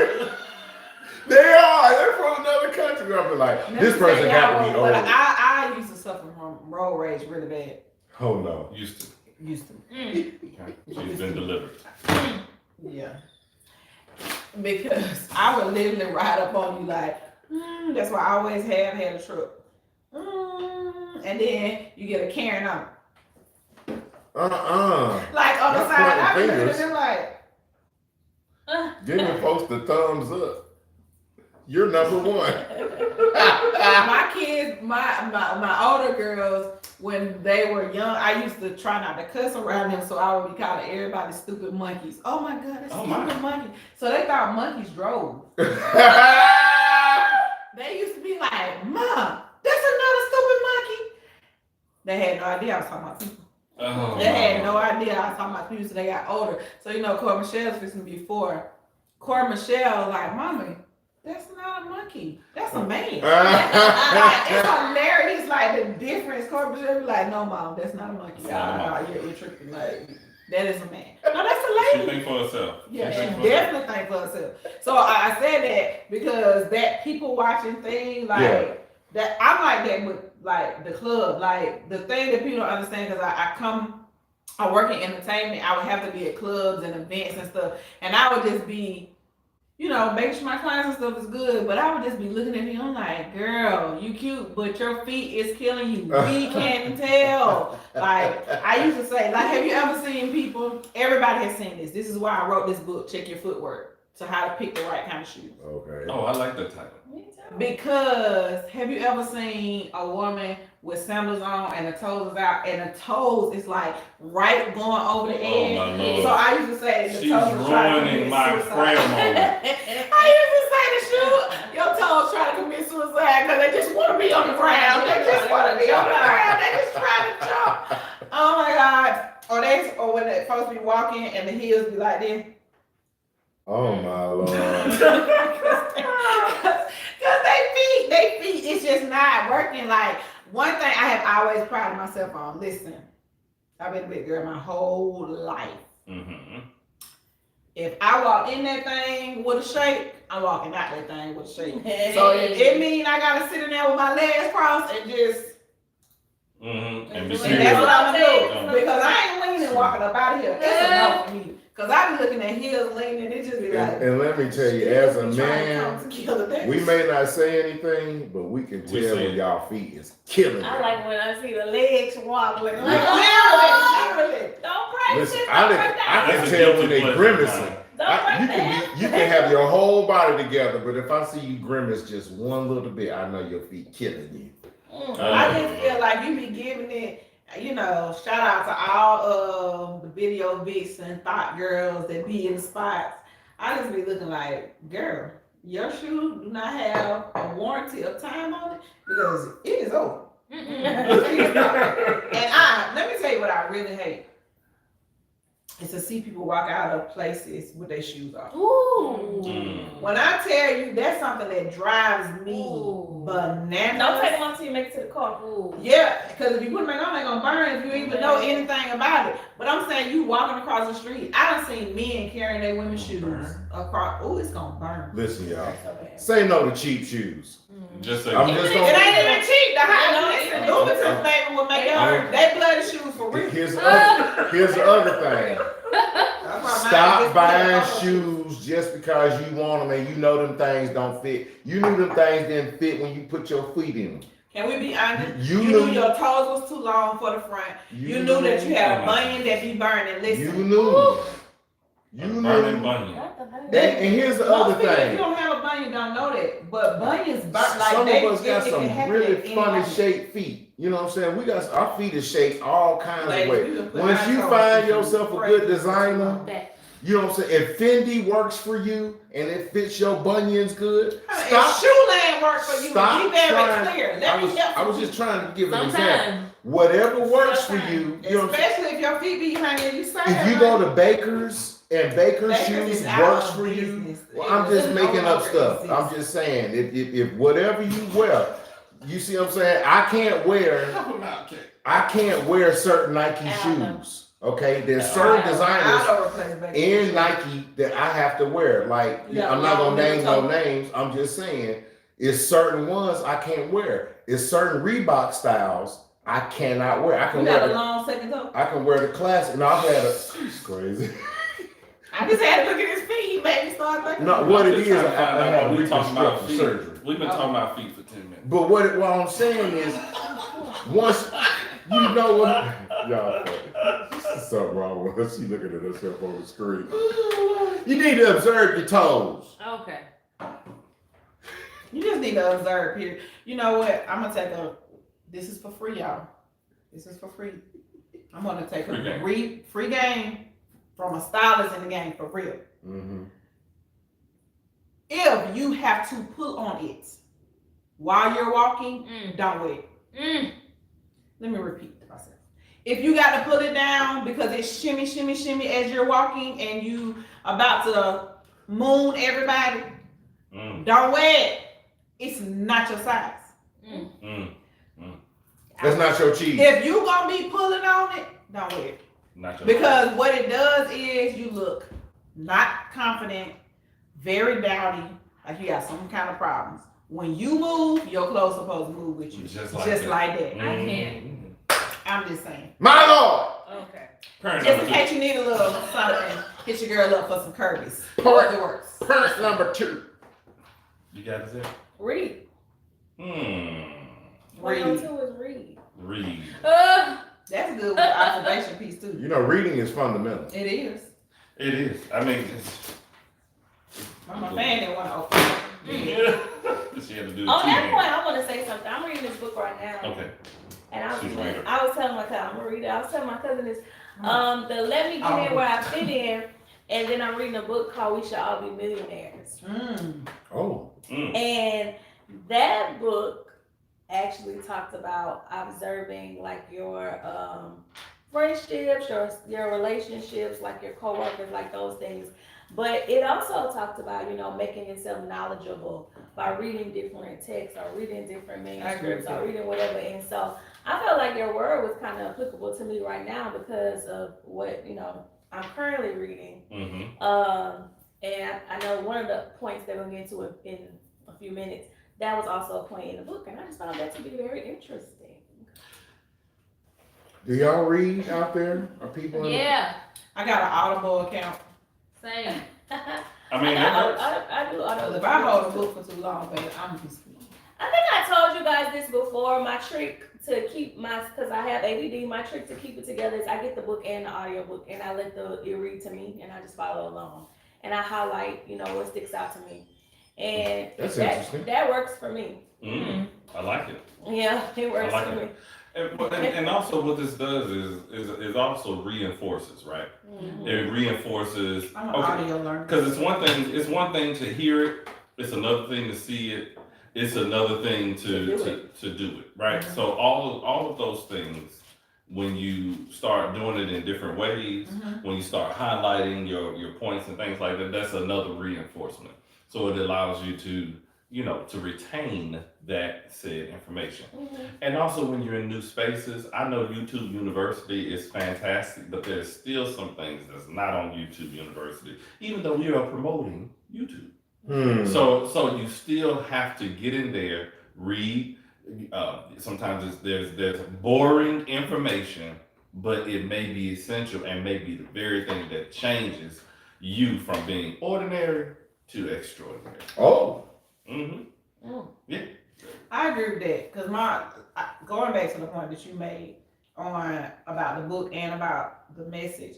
They're from another country. I'll be like, this person got to be old. But I used to suffer from road rage really bad. Oh, no. Used to. Okay. She's been delivered. Yeah. Because I would literally ride up on you like, that's why I always have had a truck. And then you get a Karen on. Like on the side, I be looking at them like. Giving folks the thumbs up. You're number one. My kids, my older girls, when they were young, I used to try not to cuss around them, so I would be calling everybody stupid monkeys. Oh my God, it's stupid monkey. So they thought monkeys drove. They used to be like, Mom, that's another stupid monkey. They had no idea I was talking about people. They had no idea I was talking about people, so they got older. So Cora Michelle's fixing to be 4. Cora Michelle like, Mommy, that's not a monkey. That's a man. Like, it's hilarious, like the difference. Cora Michelle be like, no, Mom, that's not a monkey. You're tripping. Like, that is a man. No, that's a lady. She think for herself. Yeah, she definitely think for herself. So I said that because that people watching thing, like that, I'm like that with like the club, like the thing that people don't understand because I work in entertainment. I would have to be at clubs and events and stuff, and I would just be make sure my clients and stuff is good. But I would just be looking at him like, girl, you cute, but your feet is killing you. We can't tell. Like, I used to say, like, have you ever seen people, everybody has seen this. This is why I wrote this book, Check Your Footwork, to how to pick the right kind of shoes. Okay. Oh, I like that title. Because have you ever seen a woman with sandals on and the toes is out and the toes is like right going over the edge? My Lord. So I used to say the She's toes trying to ruining commit my suicide. prayer moment. I used to say the shoe, your toes try to commit suicide because they just want to be on the ground. They just want to be on the ground. They just trying to jump. Oh my God. Or when they supposed to be walking and the heels be like this. Oh my Lord. Cause they feet, it's just not working. Like, one thing I have always prided myself on, listen, I've been a big girl my whole life. Mm-hmm. If I walk in that thing with a shake, I'm walking out that thing with a shake. So it means I gotta sit in there with my legs crossed and just, Mm-hmm. And be and serious. that's what I'm Yeah. gonna do. Because I ain't leaning walking up out of here. It's enough for me. Cause I be looking at heels leaning, it just be like. And let me tell you, as a trying to man, come together. we may not say anything, but we can We tell see when it. y'all feet is killing I you. like when I see the legs wobbling. Like, Literally. don't break Listen, this. I Don't can break that. That's a tell when guilty they pleasure, grimacing. man. Don't break that. You can have your whole body together, but if I see you grimace just one little bit, I know your feet killing you. I just feel like you be giving it, shout out to all of the video vixen thought girls that be in the spots. I just be looking like, girl, your shoe do not have a warranty of time on it because it is over. And let me tell you what I really hate. Is to see people walk out of places with their shoes off. Ooh. Mm. When I tell you that's something that drives me bananas. Don't take them off till you make it to the car. Yeah, because if you put them back on, they're gonna burn if you even know anything about it. But I'm saying you walking across the street, I done seen men carrying their women's shoes across. Oh, it's gonna burn. Listen, y'all, So bad. say no to cheap shoes. Just say, I'm just It gonna. ain't even cheap. The high No, Louboutin flavor will make it hurt. They bloody shoes for real. Here's the other thing. Stop buying shoes just because you want them and you know them things don't fit. You knew them things didn't fit when you put your feet in them. Can we be honest? You You knew knew. your toes was too long for the front. You knew that you had a bunion that be burning. Listen. You knew. You burning knew. bunny. And here's the Most other people, if thing. you don't have a bunion, don't know that. But bunions burn like Some they. of us got it can some happen really at any funny moment. shaped feet. You know what I'm saying? We got our feet is shaped all kinds Like, of ways. you can put Once you eyes find on yourself a crazy. good designer, you know what I'm saying? If Fendi works for you and it fits your bunions good, If stop. Shoeland works for you, Stop be very trying. clear. Let me help I was you. just trying to give an example. Sometimes. Whatever works for you, you know what I'm saying? Especially if your feet be hanging, you say If you go to Baker's and Baker's Baker's shoes is out works of for you, business. well, I'm It just is making no up longer stuff. exists. I'm just saying, if whatever you wear, you see what I'm saying? I can't wear certain Nike shoes. Okay, there's certain designers in Nike that I have to wear. Like, Yeah, I'm not gonna name no toe. names. I'm just saying, it's certain ones I can't wear. It's certain Reebok styles I cannot wear. I can You wear got a the, long second toe. I can wear the classic. No, I've had it's crazy. I just had to look at his feet. He made me start thinking. No, what it is, Trying to I find out had what we talking about reconstructive feet. surgery. We've been talking about feet for 10 minutes. But what I'm saying is, once you know what, y'all, something wrong with her. She looking at herself on the screen. You need to observe your toes. Okay. You just need to observe here. You know what? I'm gonna take this is for free, y'all. This is for free. I'm gonna take free game from a stylist in the game for real. Mm-hmm. If you have to pull on it while you're walking, don't wait. Let me repeat myself. If you got to pull it down because it's shimmy, shimmy, shimmy as you're walking and you about to moon everybody, don't wear it. It's not your size. That's not your cheese. If you gonna be pulling on it, don't wear it. Not your Because what it does is you look not confident, very dowdy, like you got some kind of problems. When you move, your clothes supposed to move with you. Just like Just that. like that. I can't. I'm just saying. My Lord. Okay. Parent Just number in case you need a little something. Hit your girl up for some Kirby's. Part- It works. Part number 2. You got it? Read. Read. 102 is read. Read. That's good with the observation piece too. You know, reading is fundamental. It is. It is. I mean, I'm a fan that want to open. she had to do it On too, that man. point, I want to say something. I'm reading this book right now. Okay. And I She's right. was telling my cousin, I'm gonna read it. I was telling my cousin this, the Let Me Get In Where I Fit In, and then I'm reading a book called We Should All Be Millionaires. Oh. And that book actually talked about observing like your friendships, your relationships, like your coworkers, like those things. But it also talked about, you know, making yourself knowledgeable by reading different texts or reading different manuscripts or reading whatever. And so I felt like your word was kind of applicable to me right now because of what, you know, I'm currently reading. And I know one of the points that we'll get into in a few minutes, that was also a point in the book. And I just found that to be very interesting. Do y'all read out there? Are people in Yeah. I got an Audible account. Same. I mean, that works. I do auto. If I hold a book for too long, baby, I'm just. I think I told you guys this before. My trick to keep because I have ADD, my trick to keep it together is I get the book and the audio book and I let it read to me and I just follow along. And I highlight, you know, what sticks out to me. And That's interesting. That works for me. I like it. Yeah, it works I like for it. me. And also what this does is also reinforces, right? It reinforces. I'm an audio learner. Because it's one thing to hear it. It's another thing to see it. It's another thing to do it, right? So all of those things, when you start doing it in different ways, when you start highlighting your points and things like that, that's another reinforcement. So it allows you to, you know, to retain that said information. And also when you're in new spaces, I know YouTube University is fantastic, but there's still some things that's not on YouTube University, even though we are promoting YouTube. So you still have to get in there, read. Sometimes there's boring information, but it may be essential and may be the very thing that changes you from being ordinary to extraordinary. Oh. Yeah. I agree with that because going back to the point that you made about the book and about the message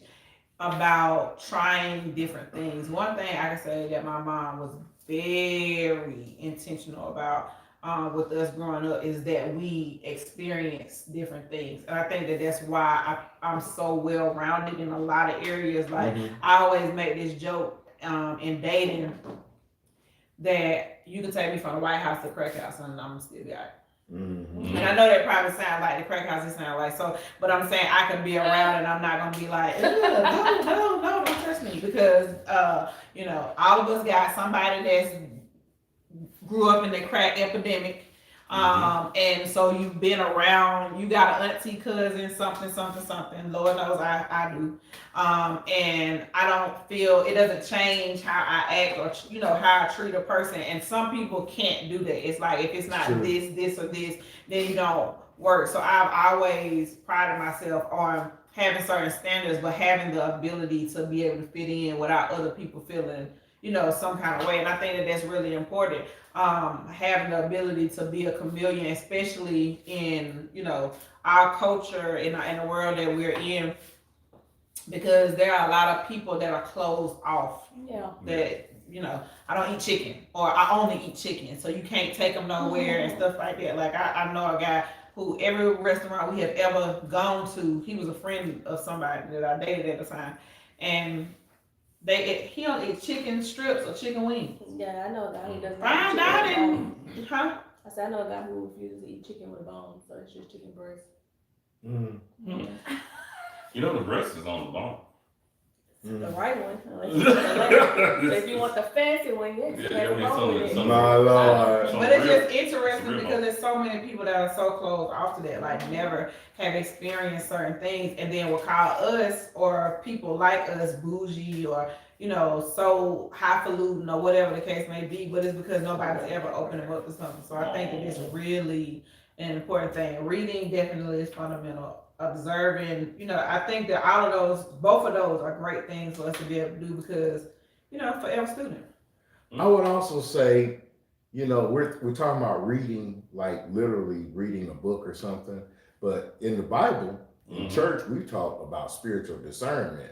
about trying different things. One thing I can say that my mom was very intentional about with us growing up is that we experience different things, and I think that that's why I'm so well rounded in a lot of areas. Like I always make this joke in dating that you can take me from the White House to the crack house and I'm still got it. And I know that probably sounds like the crack house, it sounds like so, but I'm saying I can be around and I'm not gonna be like, no, don't touch me, because you know, all of us got somebody that's grew up in the crack epidemic. And so you've been around, you got an auntie, cousin, something. Lord knows I do. And I don't feel, it doesn't change how I act or, you know, how I treat a person. And some people can't do that. It's like, if it's not this or this, then you don't work. So I've always prided myself on having certain standards, but having the ability to be able to fit in without other people feeling, you know, some kind of way. And I think that that's really important. Having the ability to be a chameleon, especially in, you know, our culture, in the world that we're in, because there are a lot of people that are closed off. That, you know, I don't eat chicken, or I only eat chicken, so you can't take them nowhere and stuff like that. Like I know a guy who every restaurant we have ever gone to, he was a friend of somebody that I dated at the time, and he don't eat chicken strips or chicken wings. Yeah, I know a guy who does Find out and I said I know a guy who refuses to eat chicken with a bone, so it's just chicken breast. You know the breast is on the bone. The right one. But if you want the fancy one, yes, you have a bone with it. My Lord. But it's just interesting because there's so many people that are so closed off to that, like never have experienced certain things, and then will call us or people like us bougie or, you know, so highfalutin or whatever the case may be, but it's because nobody's ever opened them up to something. So I think that it's really an important thing. Reading definitely is fundamental. Observing, I think that all of those, both of those are great things for us to be able to do because, for every student. I would also say, we're talking about reading, like literally reading a book or something, but in the Bible, in church, we talk about spiritual discernment,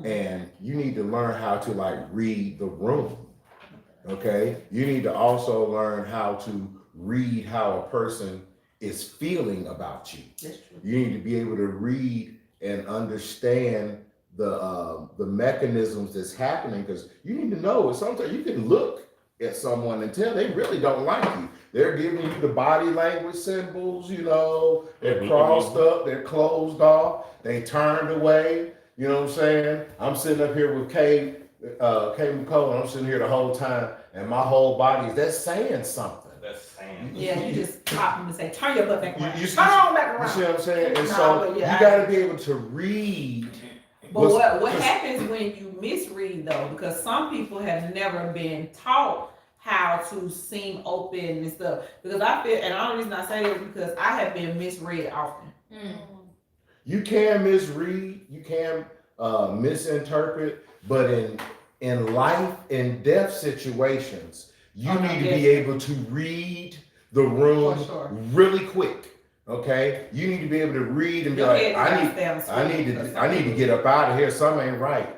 and you need to learn how to like read the room. Okay, you need to also learn how to read how a person is feeling about you. That's true. You need to be able to read and understand the mechanisms that's happening, because you need to know sometimes you can look at someone and tell they really don't like you. They're giving you the body language symbols, they're crossed up, they're closed off, they turned away. You know what I'm saying? I'm sitting up here with Kay McCullough, and I'm sitting here the whole time, and my whole body is saying something. That's saying. Yeah, you just pop them and say, turn your butt back around. You Turn on back around. You see what I'm saying? And No, so but you yeah, got to be able to read. But what happens when you misread though? Because some people have never been taught how to seem open and stuff. Because I feel, and the only reason I say that is because I have been misread often. You can misread, you can misinterpret, but in life and death situations, you need to be able to read the room really quick. Okay, you need to be able to read and be like, I need to get up out of here. Something ain't right.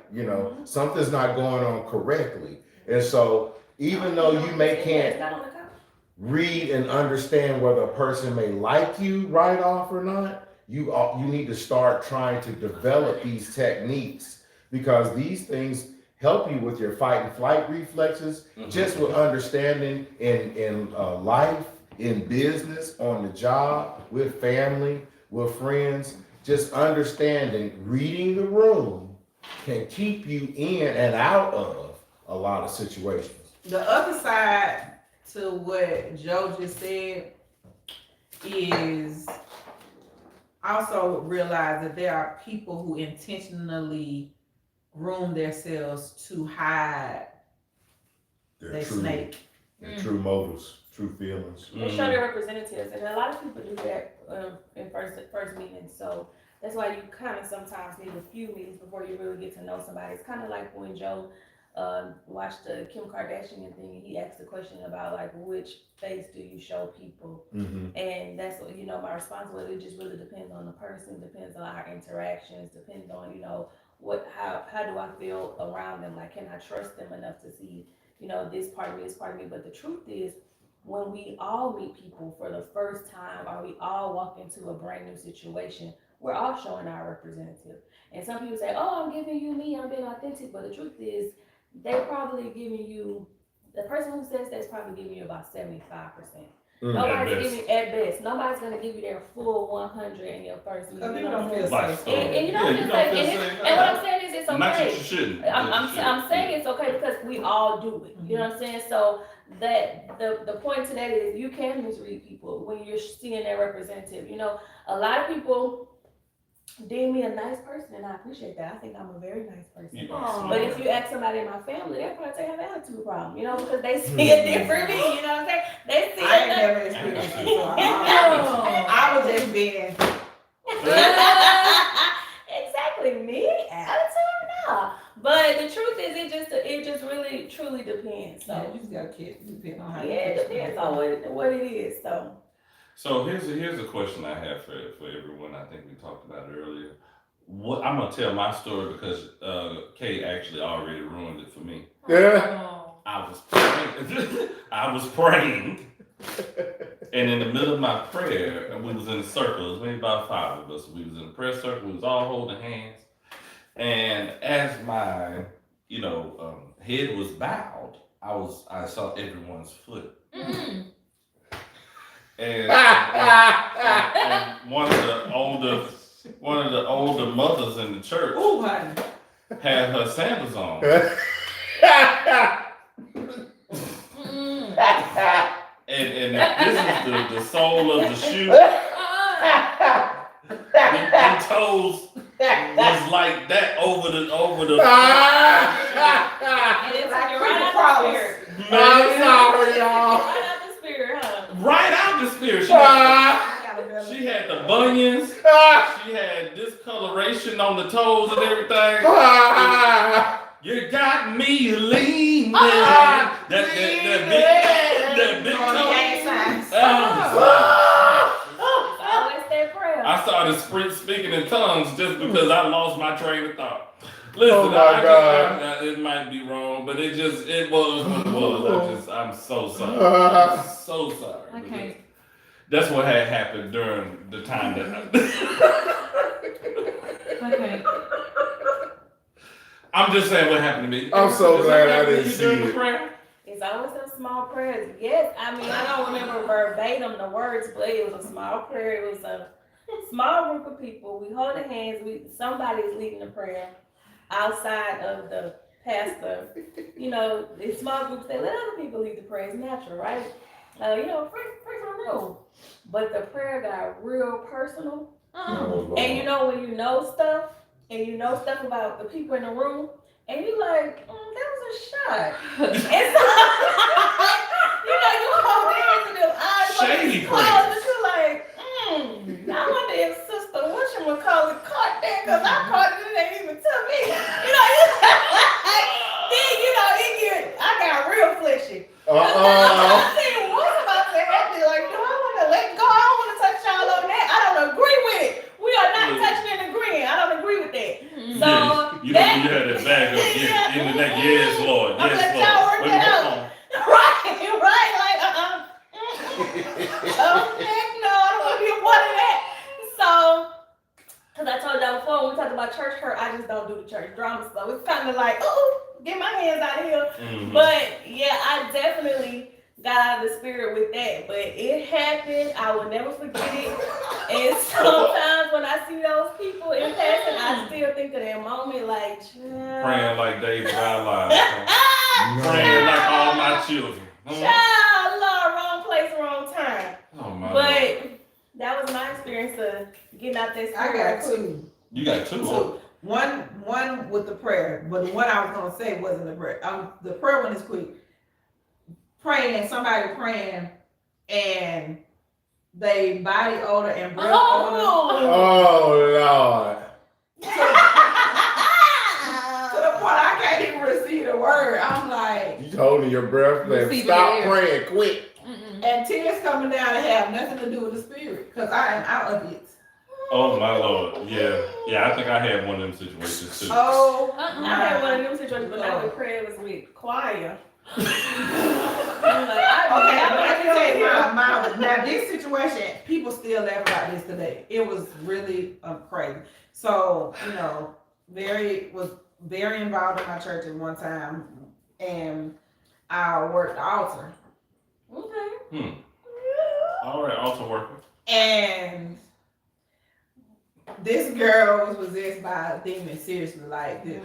Something's not going on correctly. And so, even though you can't read and understand whether a person may like you right off or not, you need to start trying to develop these techniques, because these things help you with your fight and flight reflexes, just with understanding in life, in business, on the job, with family, with friends. Just understanding, reading the room can keep you in and out of a lot of situations. The other side to what Joe just said is also realize that there are people who intentionally groom themselves to hide their snake. Their true motives, true feelings. They show their representatives, and a lot of people do that in first meetings. So that's why you kind of sometimes need a few meetings before you really get to know somebody. It's kind of like when Joe watched the Kim Kardashian thing, and he asked the question about like, which face do you show people? And that's what, my response was, it just really depends on the person, depends on our interactions, depends on, how do I feel around them? Like, can I trust them enough to see, this part of me. But the truth is, when we all meet people for the first time, or we all walk into a brand new situation, we're all showing our representative. And some people say, oh, I'm giving you me, I'm being authentic. But the truth is, they're probably giving you, the person who says that's probably giving you about 75%. Nobody's giving, at best, nobody's going to give you their full 100 in your first meeting. People don't feel safe. And what I'm saying is, it's okay. Not that you shouldn't. I'm saying it's okay because we all do it. You know what I'm saying? So that the point to that is, you can misread people when you're seeing their representative. A lot of people deem me a nice person, and I appreciate that. I think I'm a very nice person. But if you ask somebody in my family, they'll probably say I have an attitude problem, because they see it differently. You know what I'm saying? They see I ain't never experienced it. So I was just being exactly me attitude, no. But the truth is, it just really truly depends. So you just gotta depend on how. It depends on what it is. So here's a question I have for everyone. I think we talked about it earlier. I'm gonna tell my story because Kay actually already ruined it for me. Yeah. I was praying, and in the middle of my prayer, and we was in a circle. It was maybe about 5 of us. We was in a prayer circle. We was all holding hands, and as my head was bowed, I saw everyone's foot. And one of the older mothers in the church had her sandals on. And if this is the sole of the shoe, the toes was like that over the. And it's like you're right out the spirit. I'm sorry, y'all. Right out the spirit, huh? Right out the spirit. brother. She had the bunions. She had discoloration on the toes and everything. You got me leaning. That big Always that prayer. I started speaking in tongues just because I lost my train of thought. Listen, Oh my God. it might be wrong, but it was what it was. I'm so sorry. I'm so sorry. Okay. That's what had happened during the time that Okay. I'm just saying what happened to me. I'm so glad I didn't see it. It's always some small prayers. Yes, I mean, I don't remember verbatim the words, but it was a small prayer. It was a small group of people. We hold their hands. Somebody's leading the prayer outside of the pastor. You know, in small groups, they let other people lead the prayer. It's natural, right? Pray for the room. But the prayer got real personal. And you know, when you know stuff, and you know stuff about the people in the room, and you like, that was a shot. And so, you know, you hold hands and them eyes Shady closed, and you're like, I wonder if Sister whatchamacallit caught that, because I caught it and it ain't even to me. You know, I got real fleshy. I said, what's about to happen? Like, do I want to let go? I don't want to touch y'all on that. I don't agree with it. We are not touching and agreeing. I don't agree with that. So you had that bag up in the neck. Yes, Lord. I'm Yes, let y'all work it out. Right. Like, oh, heck no, I don't want to be a part of that. So, because I told y'all before, when we talked about church hurt, I just don't do the church drama. So it's kind of like, get my hands out of here. Mm-hmm. But yeah, I definitely got out of the spirit with that. But it happened. I will never forget it. And sometimes when I see those people in passing, I still think of that moment like, praying like David our lives. Praying like all my children. Child, Lord, wrong place, wrong time. Oh my But Lord. that was my experience of getting out that I spirit. got two. You got two. Huh? One with the prayer, but the one I was gonna say wasn't the prayer. The prayer one is quick. Somebody praying, and they body odor and breath odor. Oh Lord. To the point I can't even receive the word. I'm like, You holding your breath, man. Stop praying quick. and tears coming down and have nothing to do with the spirit, because I am out of it. Oh my Lord. Yeah, I think I had one of them situations too. Oh, I had one of them situations, but not with prayer, it was with choir. Now this situation, people still laugh about this today. It was really crazy. So, was very involved in my church at one time, and I worked the altar. Okay. All right, altar worker. And this girl was possessed by a demon. Seriously, like I didn't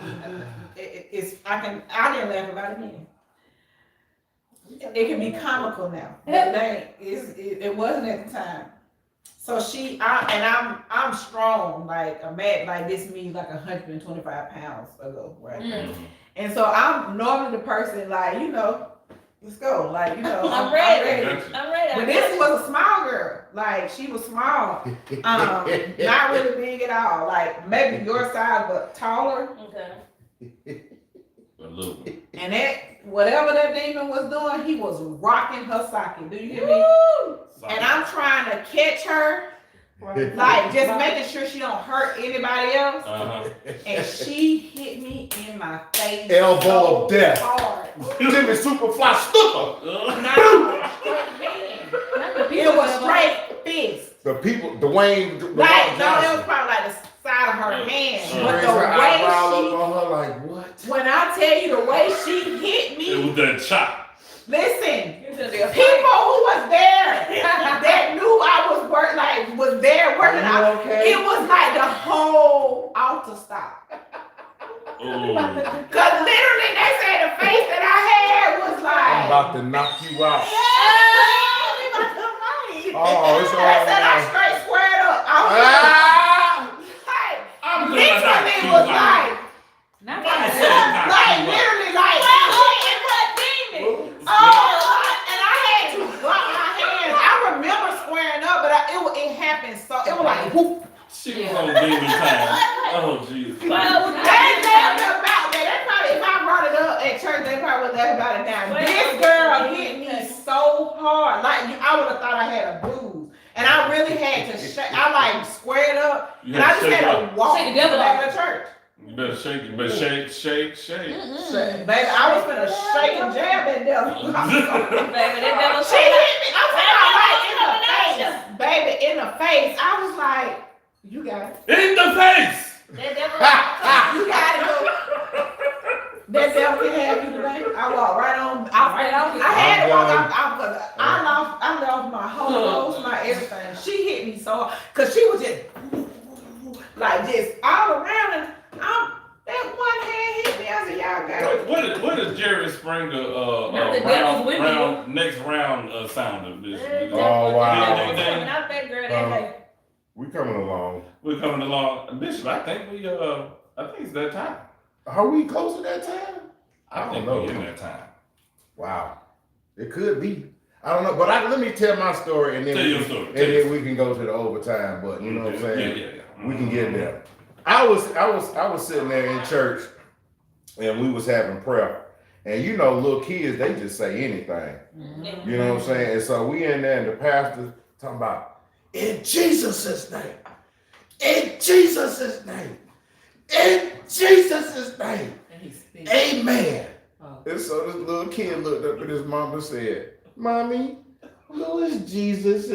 laugh about it then. It can be comical now, but it wasn't at the time. So I'm strong, like a man, like this means like 125 pounds ago, right? Mm-hmm. And so I'm normally the person like, let's go, like, I'm ready. But this was a small girl, like she was small, not really big at all, like maybe your size but taller. Okay. A little bit. And whatever that demon was doing, he was rocking her socket. Do you hear me? And I'm trying to catch her, like just making sure she don't hurt anybody else. And she hit me in my face. Elbow of death. Hard. Jimmy Superfly Snooker. It was straight fist. The people, Dwayne, Like, no, it was probably like the side of her hand. But the her eyebrow way up on her like, what? when I tell you the way she hit It me, was that chop. listen, people who was there that knew I was was there working out. Okay? It was like the whole altar stopped. Cause literally they said the face that I had was like, I'm about to knock you out. Oh, it's all I said I right. straight squared up. I was I'm gonna literally knock you was out. like, Not I bad. said knock you out. literally like, and I had to drop my hands. I remember squaring up, but it happened so, it was like, whoop. She was on demon time. Oh, Jesus. Well, They laughed about that. They probably, if I brought it up at church, they probably would laugh about it now. This girl hit me so hard. Like, I would have thought I had a bruise. And I really had to shake. I like squared up. You And I just shake had up. to walk Shake to the devil the back off. of the church. You better shake it. But shake. Baby, I was gonna shake and jab that devil. baby, that devil She hit me. I'm talking right in the face. Baby, in the face. I was like, you got it. In the face! That devil. You got it, boo. That devil can have you today. I walked right on. I had to walk out. I lost my whole nose, my everything. She hit me so hard. Because she was just like this all around. And that one hand hit me. I said, y'all got it. What is Jerry Springer The devil's with me. next round sound of this? Oh, wow. Coming out that girl that day. We coming along. We're coming along. Bishop, I think it's that time. Are we close to that time? I think don't we're know. in that time. Wow. It could be. I don't know. But let me tell my story and then, Tell your story. then we can go to the overtime. But you know what I'm saying? Yeah. We can get there. I was sitting there in church and we was having prayer. And you know, little kids, they just say anything. You know what I'm saying? And so we in there and the pastor talking about, in Jesus' name. In Jesus' name. In Jesus' name. Amen. Oh. And so this little kid looked up at his mom and said, Mommy, who is Jesus?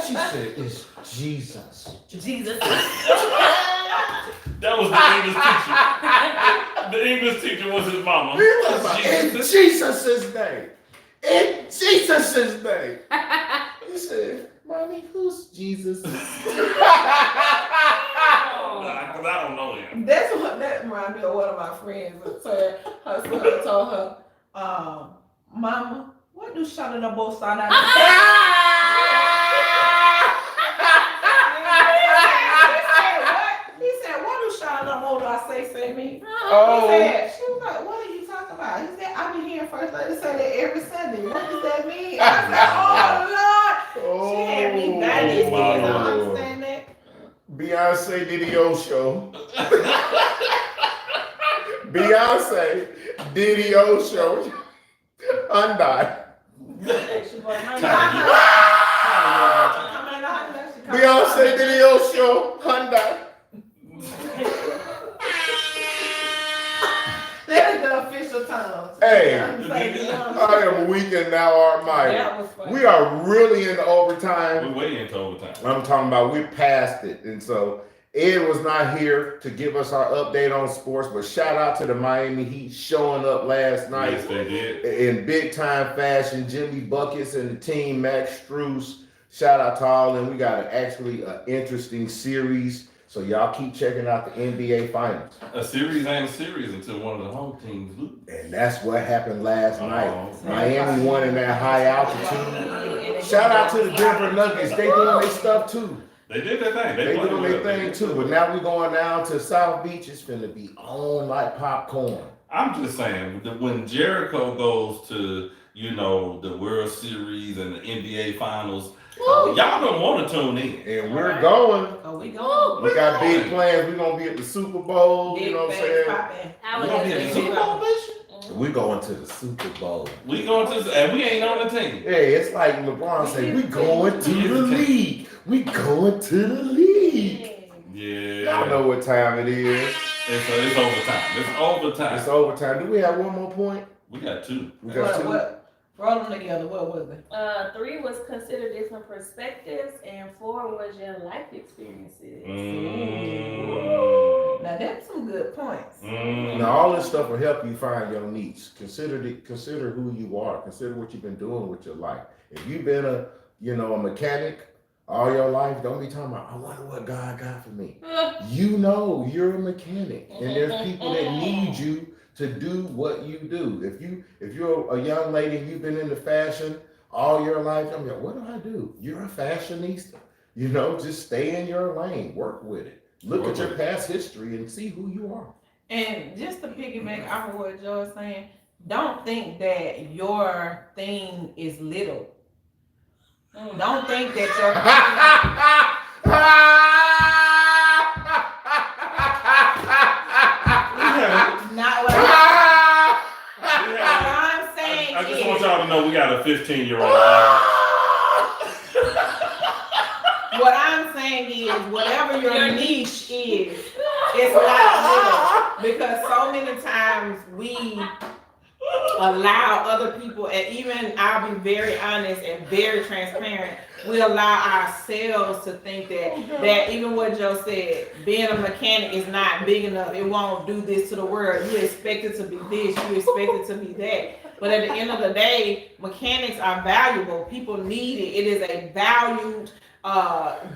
She said, it's Jesus. Jesus. That was the English teacher. The English teacher was his mama. In Jesus' name. In Jesus' name. He said, Mommy, who's Jesus? Because I don't know him. That's what that reminded me of one of my friends. Her son told her, Mama, what do Shana the both sound out? He said, what do Shana the both say me? Oh. He said, she was like, what are you talking about? He said, I've been hearing First Lady say that every Sunday. What does that mean? I said, oh, Lord. She had me dying. These kids don't understand that. Beyonce DeaJohn show. Beyonce DeaJohn show. Hyundai. Beyonce DeaJohn show. Hyundai. That is the official term. Hey, Beyonce. I am weak and thou art mighty. That was funny. We are really in overtime. We're way into overtime. I'm talking about we passed it. And so Ed was not here to give us our update on sports, but shout out to the Miami Heat showing up last night Yes, they did. in big time fashion. Jimmy Buckets and the team, Max Strus. Shout out to all, and we got actually an interesting series. So y'all keep checking out the NBA Finals. A series ain't a series until one of the home teams lose. And that's what happened last night. Oh. Miami won in that high altitude. Shout out to the Denver Nuggets. They doing their stuff too. They did their thing. They played doing well. their thing too. But now we going down to South Beach. It's finna be on like popcorn. I'm just saying, when Jericho goes to, the World Series and the NBA Finals, y'all don't want to tune in. And we're going. Oh, we going. We got big plans. We're going to be at the Super Bowl. You know what I'm saying? We gonna be at the Super Bowl, We're going to the Super Bowl. We going to, and we ain't on the team. Hey, it's like LeBron say, we going to the league. We going to the league. Yeah. Y'all know what time it is. It's overtime. It's overtime. It's overtime. Do we have one more point? We got two. We got two. What? Roll them together. What was it? 3 was consider different perspectives, and 4 was your life experiences. Now that's some good points. Now all this stuff will help you find your niche. Consider who you are. Consider what you've been doing with your life. If you've been a mechanic all your life, don't be talking about, I wonder what God got for me. You know you're a mechanic, and there's people that need you to do what you do. If you're a young lady, you've been into fashion all your life, I'm like, what do I do? You're a fashionista. Just stay in your lane, work with it. Look at your past history and see who you are. And just to piggyback off of what Joe is saying, don't think that your thing is little. Don't think that your not what I'm saying. I just is, want y'all to know we got a 15-year-old. What I'm saying is, whatever your niche is, it's not little. Because so many times we allow other people, and even I'll be very honest and very transparent, we allow ourselves to think that even what Joe said, being a mechanic is not big enough. It won't do this to the world. You expect it to be this, you expect it to be that. But at the end of the day, mechanics are valuable. People need it. It is a valued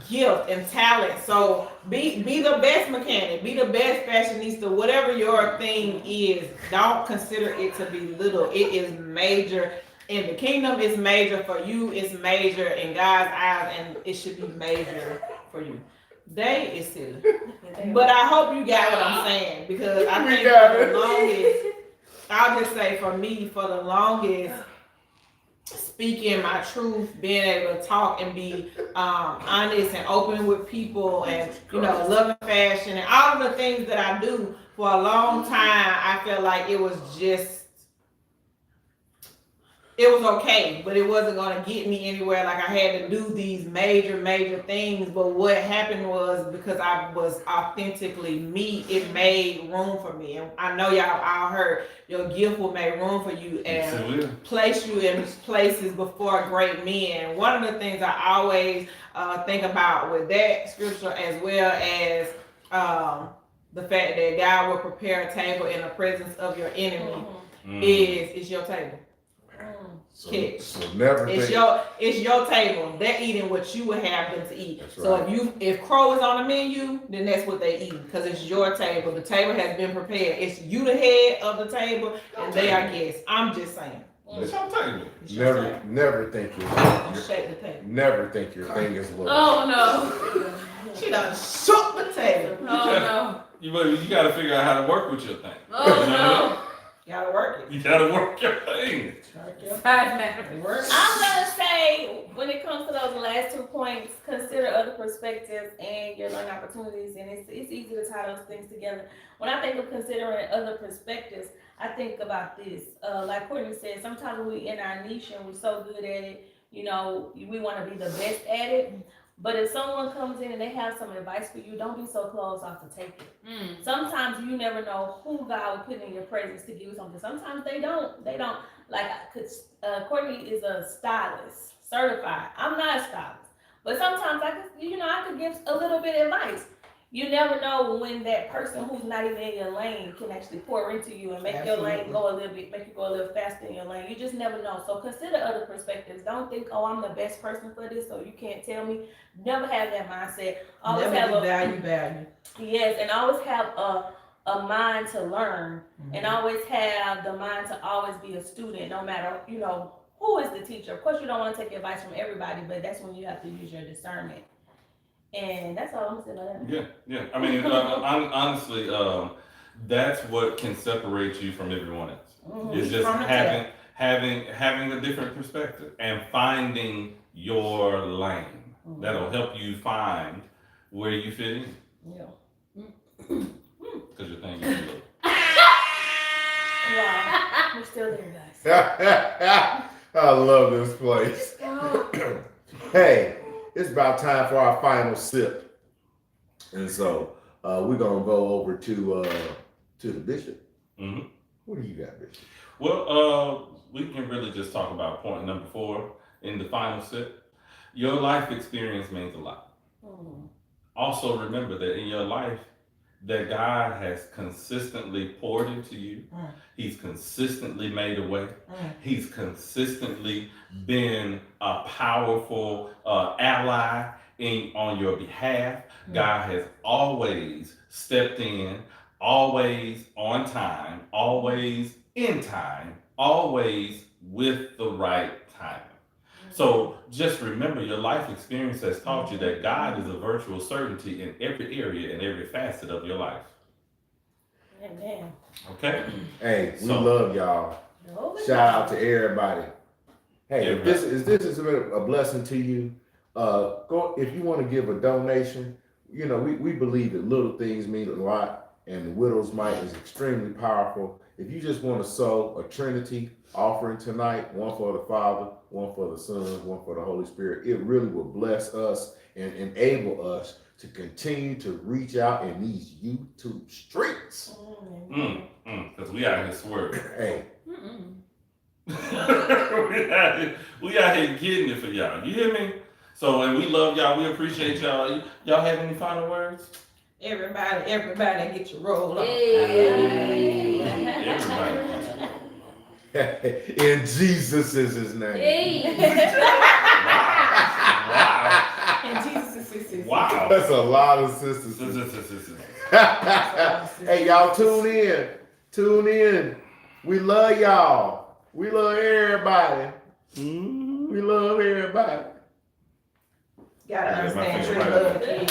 gift and talent. So be the best mechanic, be the best fashionista, whatever your thing is. Don't consider it to be little. It is major in the kingdom. It's major for you. It's major in God's eyes, and it should be major for you. They is silly, but I hope you got what I'm saying, because I think for the longest, I'll just say for me, for the longest, speaking my truth, being able to talk and be honest and open with people, and loving fashion and all of the things that I do, for a long time I felt like it was okay, but it wasn't going to get me anywhere. Like, I had to do these major things. But what happened was, because I was authentically me, it made room for me. And I know y'all all heard, your gift will make room for you and place you in places before great men. One of the things I always think about with that scripture, as well as the fact that God will prepare a table in the presence of your enemy, is your table. So never it's your table. They're eating what you would have them to eat. That's so right. if crow is on the menu, then that's what they eat, because it's your table. The table has been prepared. It's you the head of the table, and they are guests. I'm just saying. It's your table. Never think Never think your thing is little. Oh no. She done shook the table. Oh no. You gotta figure out how to work with your thing. Oh no. Gotta work it. You gotta work your thing. I'm gonna say, when it comes to those last 2 points, consider other perspectives and your learning opportunities, and it's easy to tie those things together. When I think of considering other perspectives, I think about this. Like Courtney said, sometimes we in our niche and we're so good at it, we want to be the best at it. But if someone comes in and they have some advice for you, don't be so closed off to take it. Sometimes you never know who God will put in your presence to give you something. Sometimes they don't. Like, Courtney is a stylist, certified. I'm not a stylist. But sometimes I could give a little bit of advice. You never know when that person who's not even in your lane can actually pour into you and make your lane go a little bit, make you go a little faster in your lane. You just never know. So consider other perspectives. Don't think, oh, I'm the best person for this, so you can't tell me. Never have that mindset. Always have value. Yes, and always have a mind to learn, and always have the mind to always be a student, no matter, who is the teacher. Of course, you don't want to take advice from everybody, but that's when you have to use your discernment. And that's all I'm gonna say about that. Yeah. I mean, honestly, that's what can separate you from everyone else. It's just having a different perspective and finding your lane. That'll help you find where you fit in. Yeah. Because your thing is little. Wow, we're still there, guys. I love this place. Hey, it's about time for our final sip. And so we're going to go over to the bishop. Mm-hmm. What do you got, Bishop? Well, we can really just talk about point number 4 in the final sip. Your life experience means a lot. Also remember that in your life, that God has consistently poured into you. He's consistently made a way. He's consistently been a powerful ally on your behalf. God has always stepped in, always on time, always in time, always with the right timing. So just remember, your life experience has taught you that God is a virtual certainty in every area and every facet of your life. Amen. Okay? Hey, we love y'all. Shout out to everybody. Hey, if this is a blessing to you, go if you want to give a donation. You know, we believe that little things mean a lot, and the widow's mite is extremely powerful. If you just want to sow a Trinity offering tonight, one for the Father, one for the Son, one for the Holy Spirit, it really will bless us and enable us to continue to reach out in these YouTube streets. Because we out here swerving. Hey. we out here getting it for y'all. You hear me? So, and we love y'all. We appreciate y'all. Y'all have any final words? Everybody get your roll on. Hey. Everybody. In Jesus is his name. Wow. And Jesus is Wow. That's a lot of sisters. Hey, y'all tune in. Tune in. We love y'all. We love everybody. We love everybody. Gotta That's my understand favorite true part. love.